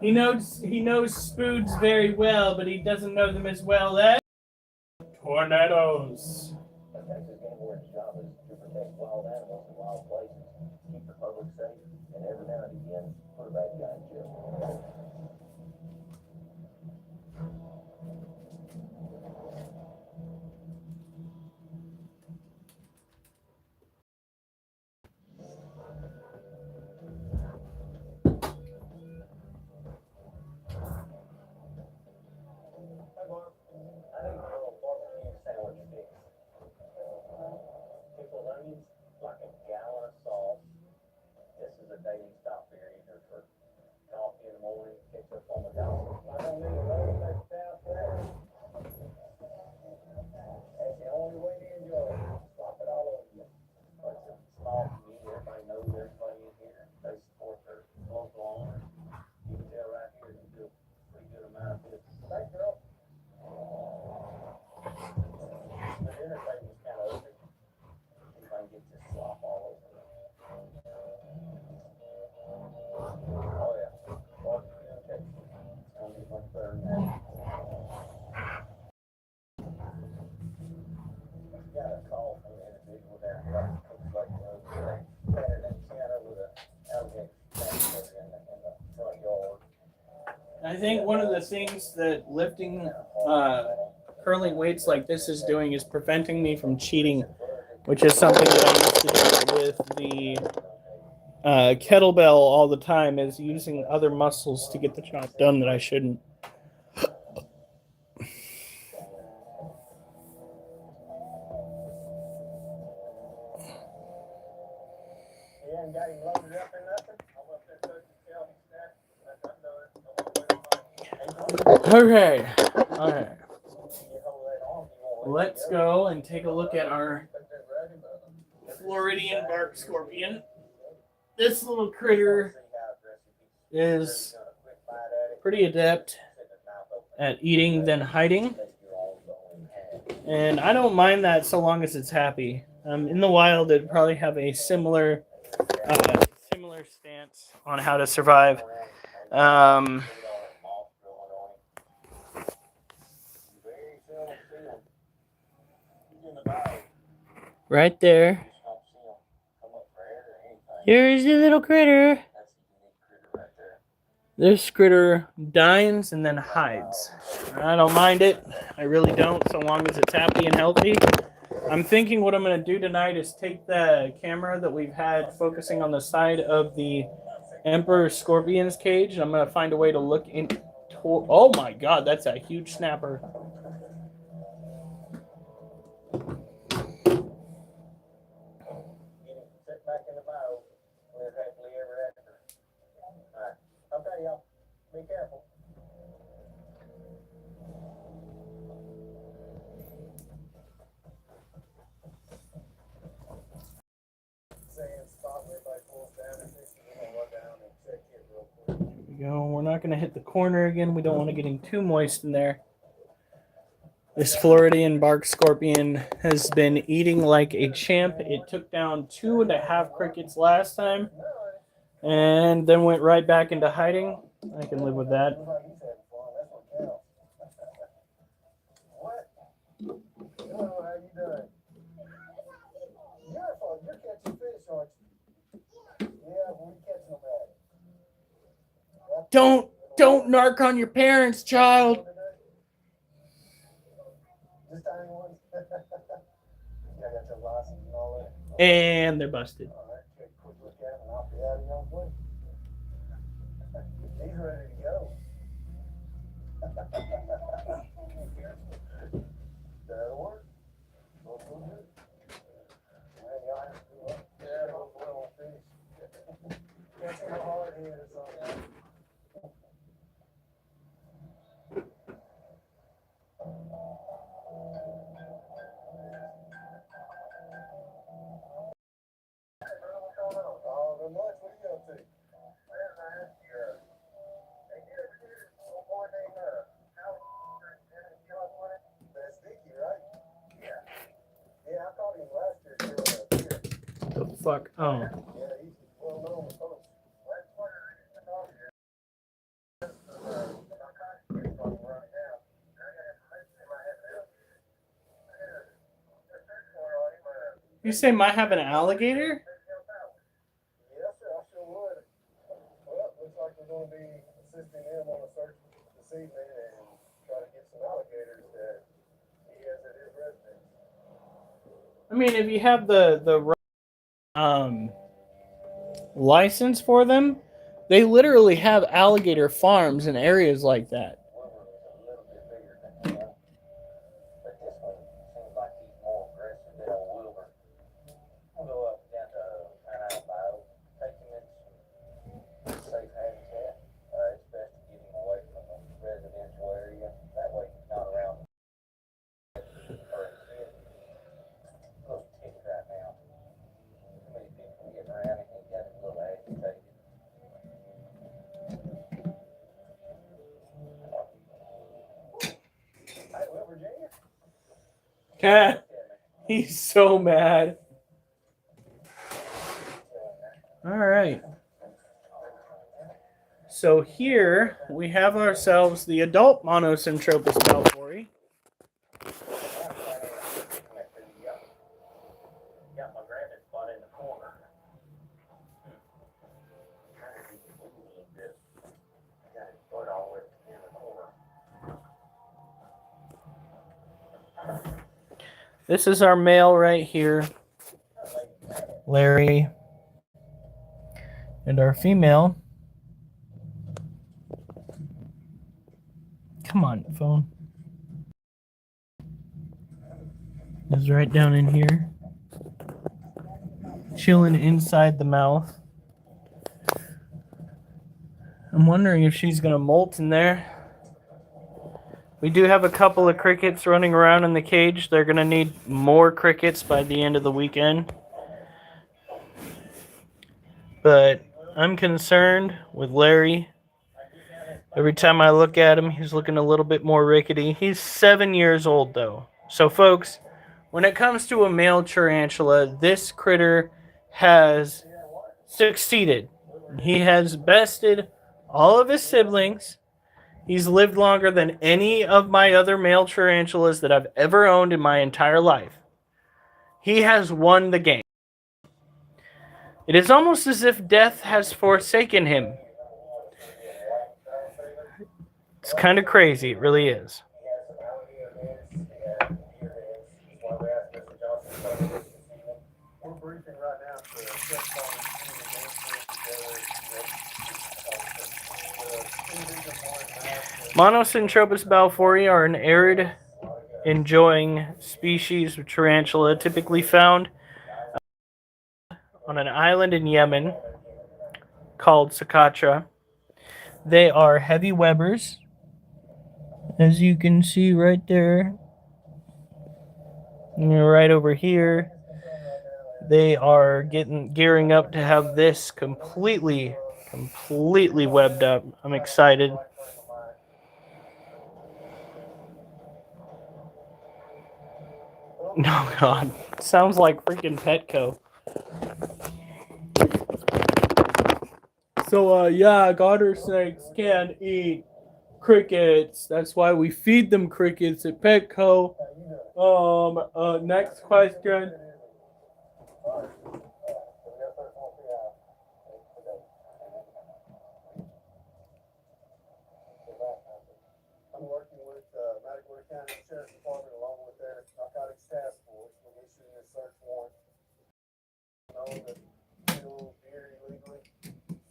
He knows spoods very well, but he doesn't know them as well as tornadoes. Texas Game Board's job is to protect wild animals and wild places, keep the public safe, and every now and again, put a bad guy in jail. Hi, Barb. I need a little barbecue sandwich fix. Pickled onions, like a gallon of sauce. This is a daily stop here, either for coffee in the morning, pick up on the go. I don't need a road next down there. That's the only way to enjoy it. Slop it all over you. But it's a small community, everybody knows everybody in here. They support their local owners. You can tell right here, they do a pretty good amount of business. Thanks, girl. The dinner table's kind of open. See if I can get this slop all over it. Oh, yeah. Barbecue and Texas. It's gonna be much better than that. Got a call from an individual down here. Looks like they had an encounter with an alligator in the front yard. I think one of the things that lifting curling weights like this is doing is preventing me from cheating, which is something that I used to do with the kettlebell all the time, is using other muscles to get the job done that I shouldn't. You haven't got him loaded up or nothing? I'm up there touching the tail snack. Okay. All right. Let's go and take a look at our Floridian bark scorpion. This little critter is pretty adept at eating then hiding. And I don't mind that so long as it's happy. In the wild, it'd probably have a similar stance on how to survive. Right there. Here's the little critter. This critter dines and then hides. I don't mind it. I really don't, so long as it's happy and healthy. I'm thinking what I'm going to do tonight is take the camera that we've had focusing on the side of the Emperor Scorpion's cage, and I'm going to find a way to look in. Oh my god, that's a huge snapper. Sit back in the bow. Live happily ever after. Alright. Okay, y'all. Be careful. Saying stop, everybody pulls down and this, we're gonna run down and check it real quick. There we go. We're not going to hit the corner again. We don't want to get him too moist in there. This Floridian bark scorpion has been eating like a champ. It took down 2.5 crickets last time and then went right back into hiding. I can live with that. Looks like he's having fun. That's what counts. What? Hello, how you doing? You're catching fish, aren't you? Yeah, we catching them at. Don't narc on your parents, child. Just tiny ones. Yeah, I got your license and all that. And they're busted. All right, take a quick look at them and I'll be out of your way. He's ready to go. That'll work. Both will do. Man, y'all have to do what? Yeah, both will finish. Catch him a hard head or something. Oh, good much. What are you up to? That's Vicky, right? Yeah. Yeah, I caught him last year killing a deer. The fuck? Oh. Yeah, he's well known with folks. You say might have an alligator? Yes, sir, I sure would. Well, looks like we're going to be assisting him on a search this evening and try to get some alligators that he has at his residence. I mean, if you have the license for them, they literally have alligator farms in areas like that. Wilbur is a little bit bigger than him, but this one seems like he's more aggressive than old Wilbur. We'll go up down to Pine Bio, take him into some safe habitat. It's best to get him away from the residential area. That way he's not around or his little tick right now. Too many people getting around him, he got a little agitated. Hey, well, Virginia. He's so mad. All right. So here we have ourselves the adult Monocentropas balfouri. Got my grabbing spot in the corner. Got his foot all the way in the corner. This is our male right here, Larry. And our female. Come on, phone. Is right down in here. Chilling inside the mouth. I'm wondering if she's going to molt in there. We do have a couple of crickets running around in the cage. They're going to need more crickets by the end of the weekend. But I'm concerned with Larry. Every time I look at him, he's looking a little bit more rickety. He's 7 years old, though. So, folks, when it comes to a male tarantula, this critter has succeeded. He has bested all of his siblings. He's lived longer than any of my other male tarantulas that I've ever owned in my entire life. He has won the game. It is almost as if death has forsaken him. It's kind of crazy. It really is. Monosyntropus balfouri are an arid enjoying species of tarantula typically found on an island in Yemen called Socotra. They are heavy webbers, as you can see right there. And right over here, they are gearing up to have this completely webbed up. I'm excited. Oh God, sounds like freaking Petco. So yeah, garter snakes can eat crickets. That's why we feed them crickets at Petco. Next question. I'm working with Matagorda County Sheriff's Department along with their narcotics task force. We're issuing a search warrant. Known to kill deer illegally.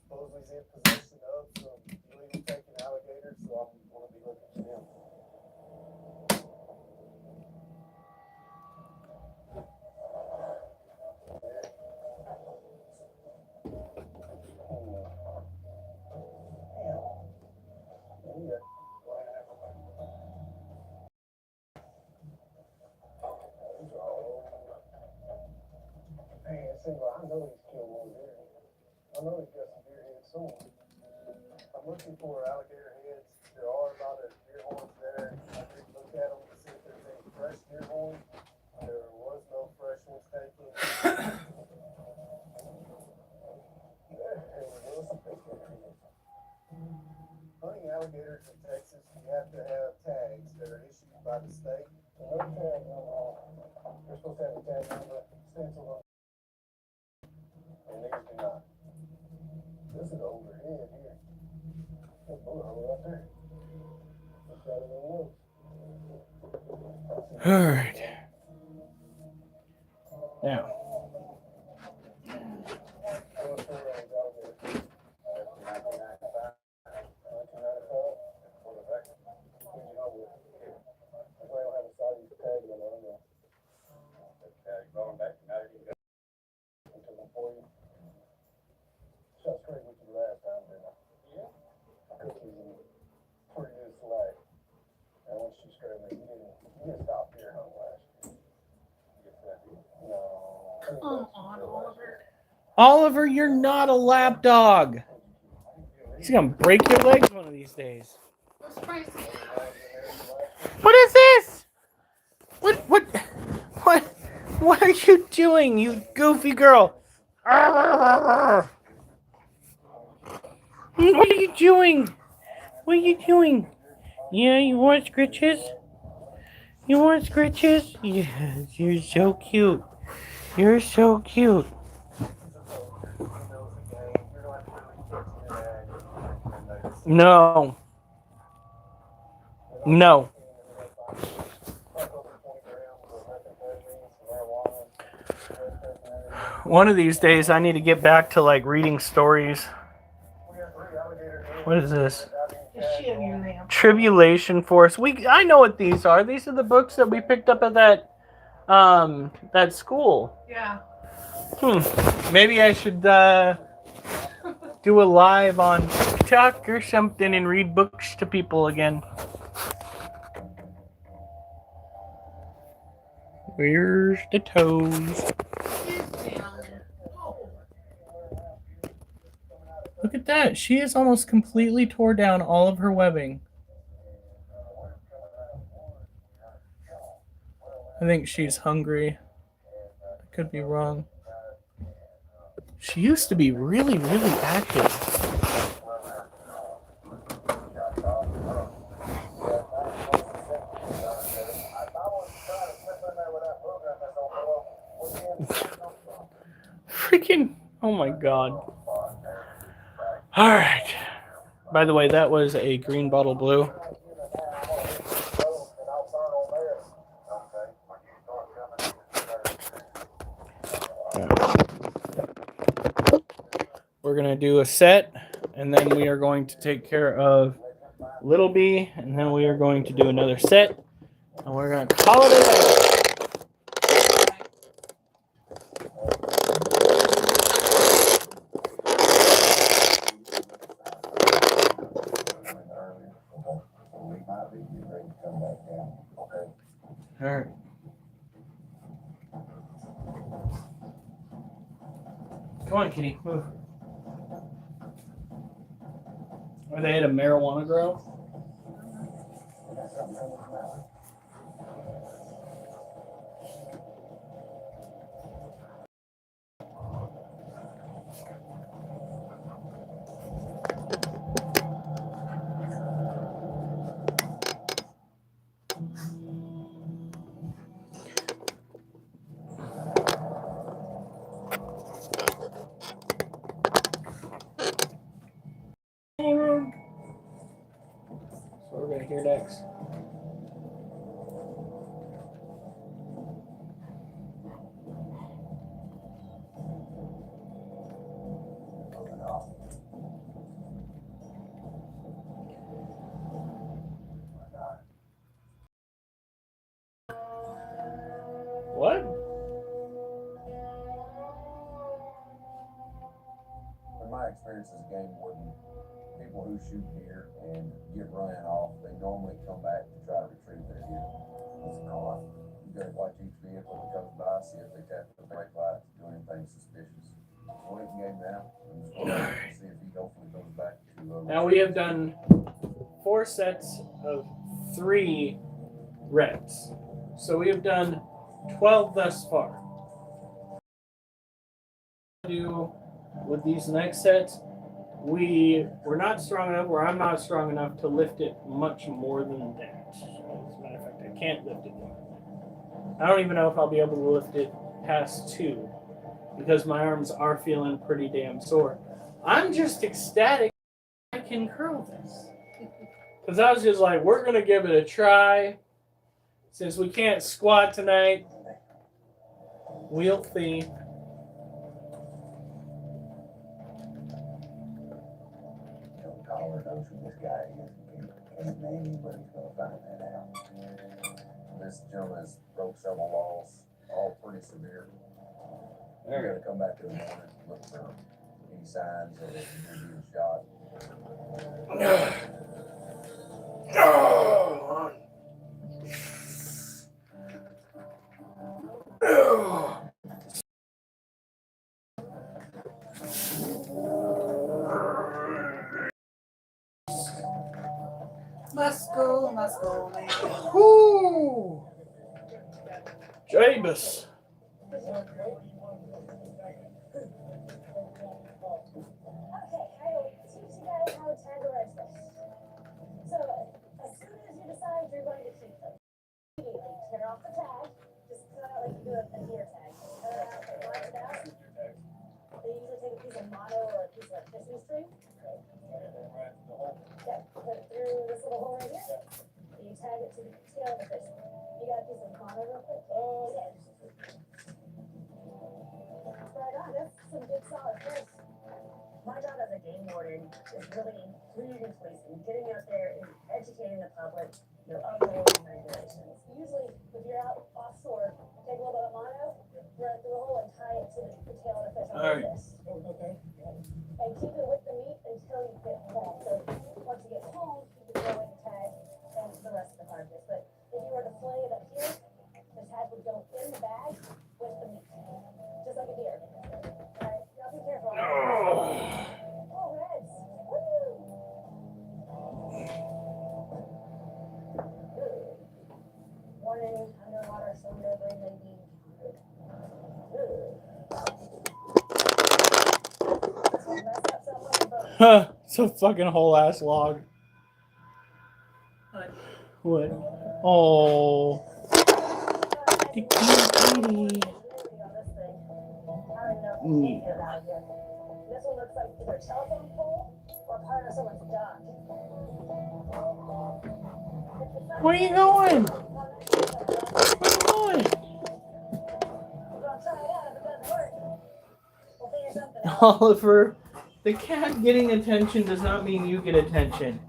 Supposedly he's in possession of some illegal taking alligators, so I'm going to be looking for him. I know he's killed one deer. I know he's got some deer heads somewhere. I'm looking for alligator heads. There are a lot of deer horns there. I did look at them to see if there's any fresh deer horns. There was no fresh ones taken. Hunting alligators in Texas, you have to have tags that are issued by the state. So no tag you're supposed to have a tag number stenciled on. And these do not. This is overhead here. That bullet hole right there. That's right in the woods. All right. Now. Come on, Oliver. Oliver, you're not a lap dog. He's gonna break your legs one of these days. What is this? What are you doing, you goofy girl? What are you doing? What are you doing? Yeah, you want scritches? You want scritches? Yes, you're so cute. You're so cute. No. No. One of these days I need to get back to like reading stories. What is this? Tribulation Force. I know what these are. These are the books that we picked up at that school. Yeah. Maybe I should do a live on TikTok or something and read books to people again. Where's the toes? Look at that. She has almost completely tore down all of her webbing. I think she's hungry. I could be wrong. She used to be really, really active. Freaking, oh my God. All right. By the way, that was a green bottle blue. We're going to do a set, and then we are going to take care of Little B, and then we are going to do another set, and we're going to call it a day. All right. Come on, kitty, move. Are they at a marijuana grow? So we're gonna hear next. What? In my experience as a game warden, people who shoot deer and get running off, they normally come back to try to retrieve their deer. You gotta watch each vehicle that comes by, see if they tap the brake lights, do anything suspicious. Waiting game now. See if he hopefully goes back to. Now we have done 4 sets of 3 reds. So we have done 12 thus far. Do with these next sets, we're not strong enough, or I'm not strong enough to lift it much more than that. As a matter of fact, I can't lift it more than that. I don't even know if I'll be able to lift it past 2 because my arms are feeling pretty damn sore. I'm just ecstatic I can curl this. Because I was just like, we're going to give it a try. Since we can't squat tonight, we'll see. Caller knows who this guy is. Can't name him, but he's gonna find that out. This gentleman has broke several laws, all pretty severe. We're gonna come back to the morning, look for any signs of it being shot. Must go, man. Whoo! Jabus. Tear off the tag, just cut out like you do a deer tag. Cut it out, like line it out. They usually take a piece of motto or a piece of fishing string. Yeah, put it through this little hole right here. And you tag it to the tail of the fish. You got a piece of motto real quick? Oh, yeah. Right on, that's some good solid fish. My job as a game warden is really community policing, getting out there and educating the public, of the rules and regulations. Usually, if you're out offshore, take a little bit of mono, run it through the hole and tie it to the tail of the fish on the fish. Okay. And keep it with the meat until you get home. So once you get home, you can throw in the tag and the rest of the carcass. But if you were to flay it up here, the tag would go in the bag with the meat, just like a deer. All right, y'all be careful. Oh, reds. Woo! Warning, underwater cylinder breathing being counted. Huh, it's a fucking whole ass log. What? Oh. Kitty, kitty. This one looks like either a telephone pole or part of someone's dog. Where are you going? Where are you going? We're gonna try it out. If it doesn't work, we'll figure something out. Oliver, the cat getting attention does not mean you get attention.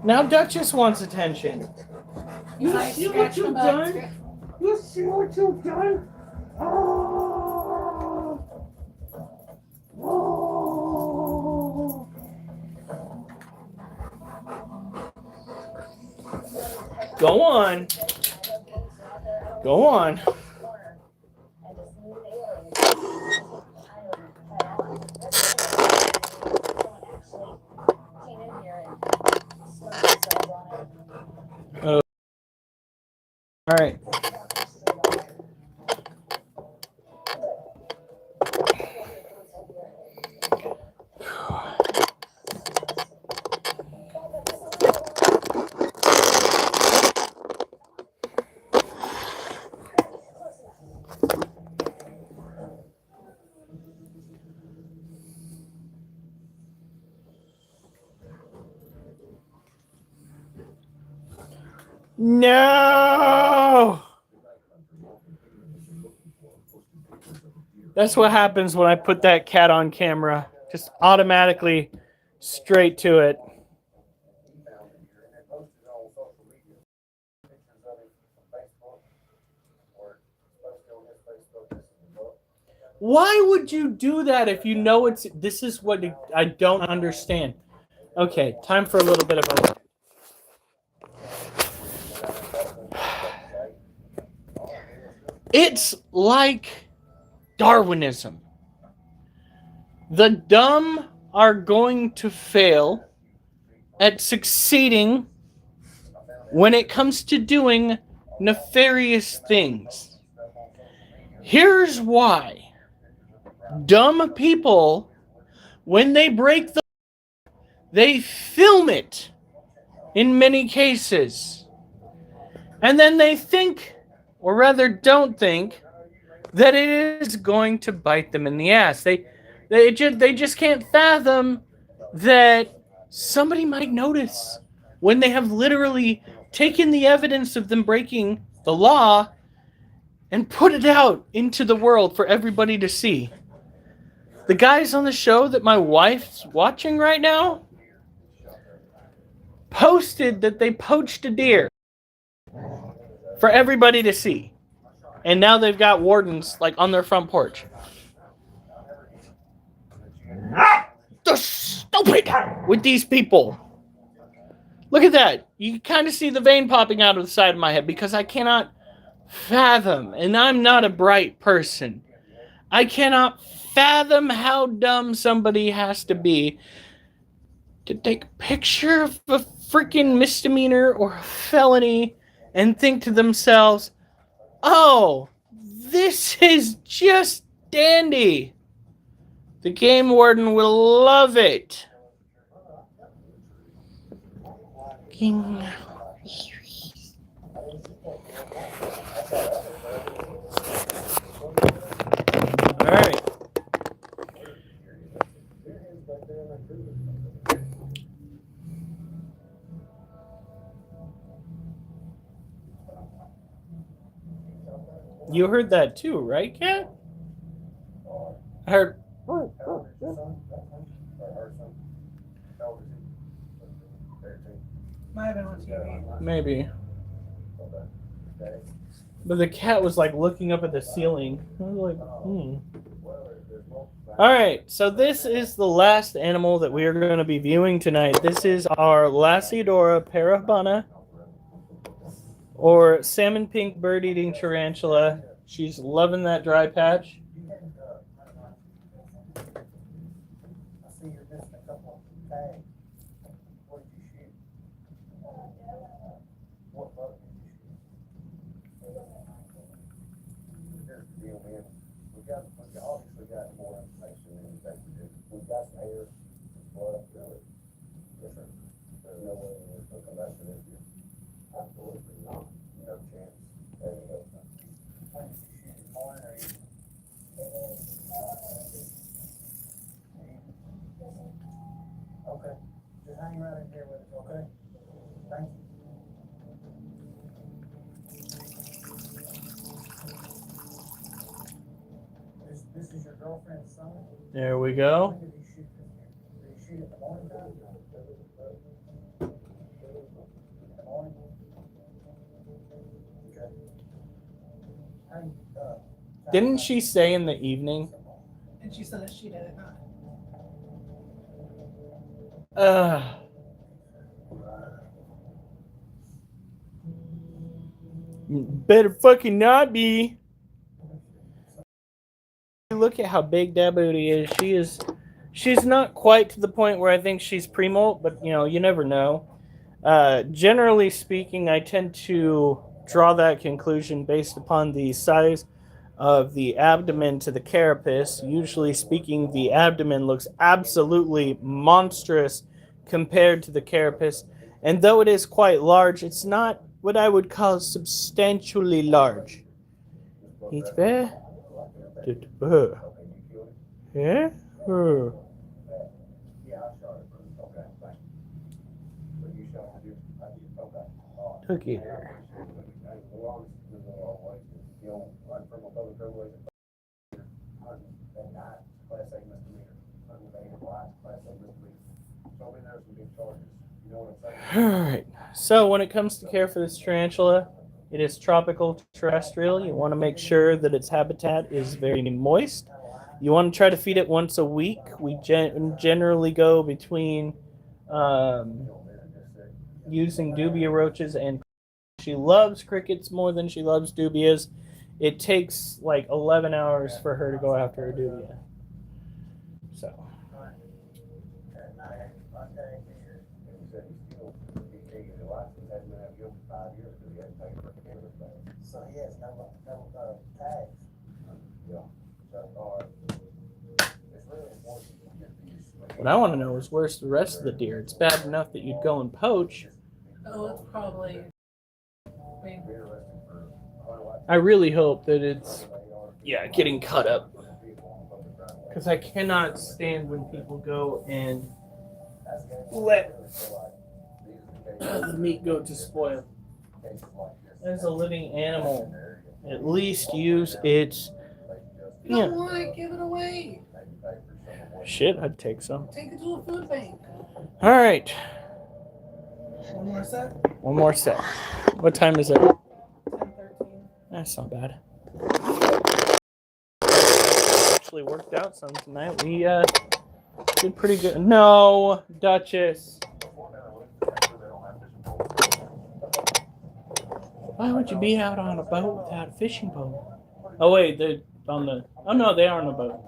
Now Duchess wants attention. You I see what scratched you've my butt. done? You see what you've done? Oh. Oh. Go on. Go on. And just nail it. Head on. Someone actually came in here and slurred themselves on it. Oh. All right. No! That's what happens when I put that cat on camera. Just automatically straight to it. He found it here and then posted it on social media. Pictures of it from Facebook, or it's posted on his Facebook. This is the book. Why would you do that if you know it's... This is what I don't understand. Okay, time for a little bit of a... It's like Darwinism. The dumb are going to fail at succeeding when it comes to doing nefarious things. Here's why. Dumb people, when they break the law, they film it in many cases. And then they think, or rather don't think, that it is going to bite them in the ass. They just can't fathom that somebody might notice when they have literally taken the evidence of them breaking the law and put it out into the world for everybody to see. The guys on the show that my wife's watching right now posted that they poached a deer for everybody to see. And now they've got wardens like on their front porch. They're stupid with these people. Look at that. You can kind of see the vein popping out of the side of my head because I cannot fathom, and I'm not a bright person, I cannot fathom how dumb somebody has to be to take a picture of a freaking misdemeanor or a felony and think to themselves, oh, this is just dandy. The game warden will love it. All right. You heard that too, right, Kat? I heard. Might have been on TV. Maybe. But the cat was like looking up at the ceiling. I was like, Alright, so this is the last animal that we are going to be viewing tonight. This is our Lasiodora parabana, or salmon pink bird-eating tarantula. She's loving that dry patch. I see you're missing a couple of tags. What did you shoot? What bug did you shoot? Here's the deal, man. We've obviously got more information than we think we do. We've got some hair, some blood, really. Yes, sir. There's no way we're going to come back to this here. Absolutely not. No chance. There you go. When did you shoot it? Morning or evening? Okay. Just hang right in here with us, okay? Thank you. This is your girlfriend's son? There we go. When do they shoot from here? Do they shoot in the morning time? In the morning? Okay. Didn't she say in the evening? And she said that she did it not. Better fucking not be. Look at how big that booty is. She's not quite to the point where I think she's pre-molt, but you know, you never know. Generally speaking, I tend to draw that conclusion based upon the size of the abdomen to the carapace. Usually speaking, the abdomen looks absolutely monstrous compared to the carapace. And though it is quite large, it's not what I would call substantially large. It's fair. Yeah? Look at her. Alright, so when it comes to care for this tarantula, it is tropical terrestrial. You want to make sure that its habitat is very moist. You want to try to feed it once a week. We generally go between using dubia roaches and she loves crickets more than she loves dubias. It takes like 11 hours for her to go after a dubia. So. So he has no tags. What I want to know is where's the rest of the deer? It's bad enough that you'd go and poach. Oh, it's probably. I really hope that it's, getting cut up. Because I cannot stand when people go and let the meat go to spoil. As a living animal, at least use its. Don't want, give it away. Shit, I'd take some. Take it to a food bank. All right. One more set. One more set. What time is it? 10:13. That's not bad. Actually worked out some tonight. We did pretty good. No, Duchess. Why would you be out on a boat without a fishing boat? Oh wait, they're on the. Oh no, they are on a boat.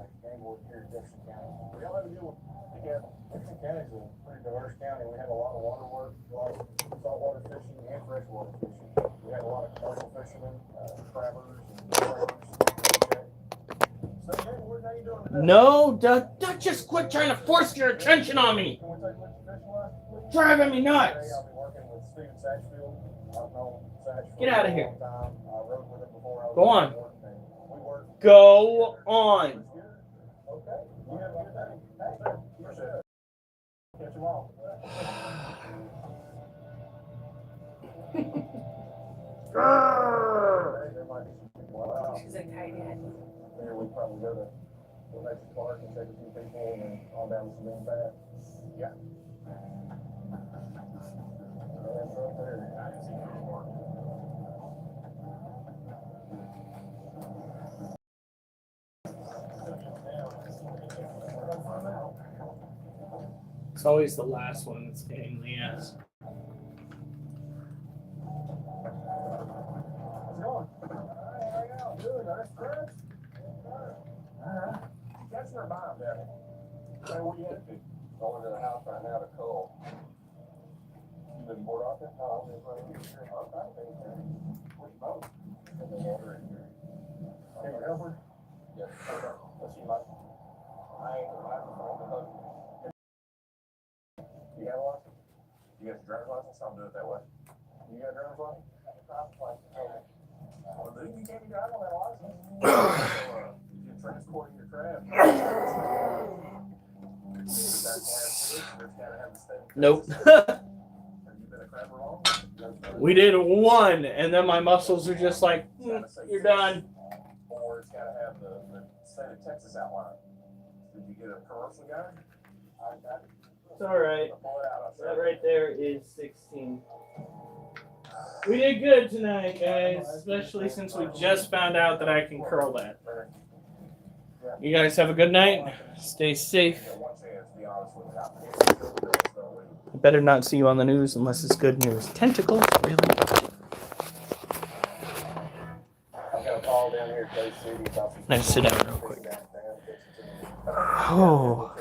Dixon County's a pretty diverse county. We have a lot of water work, a lot of saltwater fishing and freshwater fishing. We have a lot of commercial fishermen, crabbers and crabbers. So, Jay, how you doing today? No, Duchess, quit trying to force your attention on me. Can we take a look at your fishing license? Driving me nuts. Today I'll be working with Steven Satchfield. I've known Satch for Get out of a here. long time. I rode with him before I was Go on. We worked. Go on. Okay. You have a good day. Thanks, sir. Appreciate it. Catch them all. She's like, hi, Dad. There we probably go to the next park and check a few people and then on down to Celine Path. Yeah. That's right there. I didn't see it anymore. It's always the last one that's getting the ass. How's it going? Alright, how y'all doing? Nice friends? Alright. Catching or buying, Daddy? Hey, what you headed to? Going to the house right now to Cole. You live in Port Arthur? Oh, I live right here. Okay. Where's your boat? In the water in here. Hey, you're Edward? Yes. Okay. What's your license? I ain't on the boat. You have a license? You got your driver's license? I'll do it that way. You got a driver's license? Okay. Well, dude, you can't be driving on that license. You're transporting your crab. Nope. Have you been a crabber long? We did one, and then my muscles are just like, you're done. Or it's got to have the state of Texas outline. Did you get a commercial guy? It's alright. That right there is 16. We did good tonight, guys. Especially since we just found out that I can curl that. You guys have a good night. Stay safe. I better not see you on the news unless it's good news. Tentacles? Really? I got a call down here at Bay City about some. Nice, sit down real quick. Oh.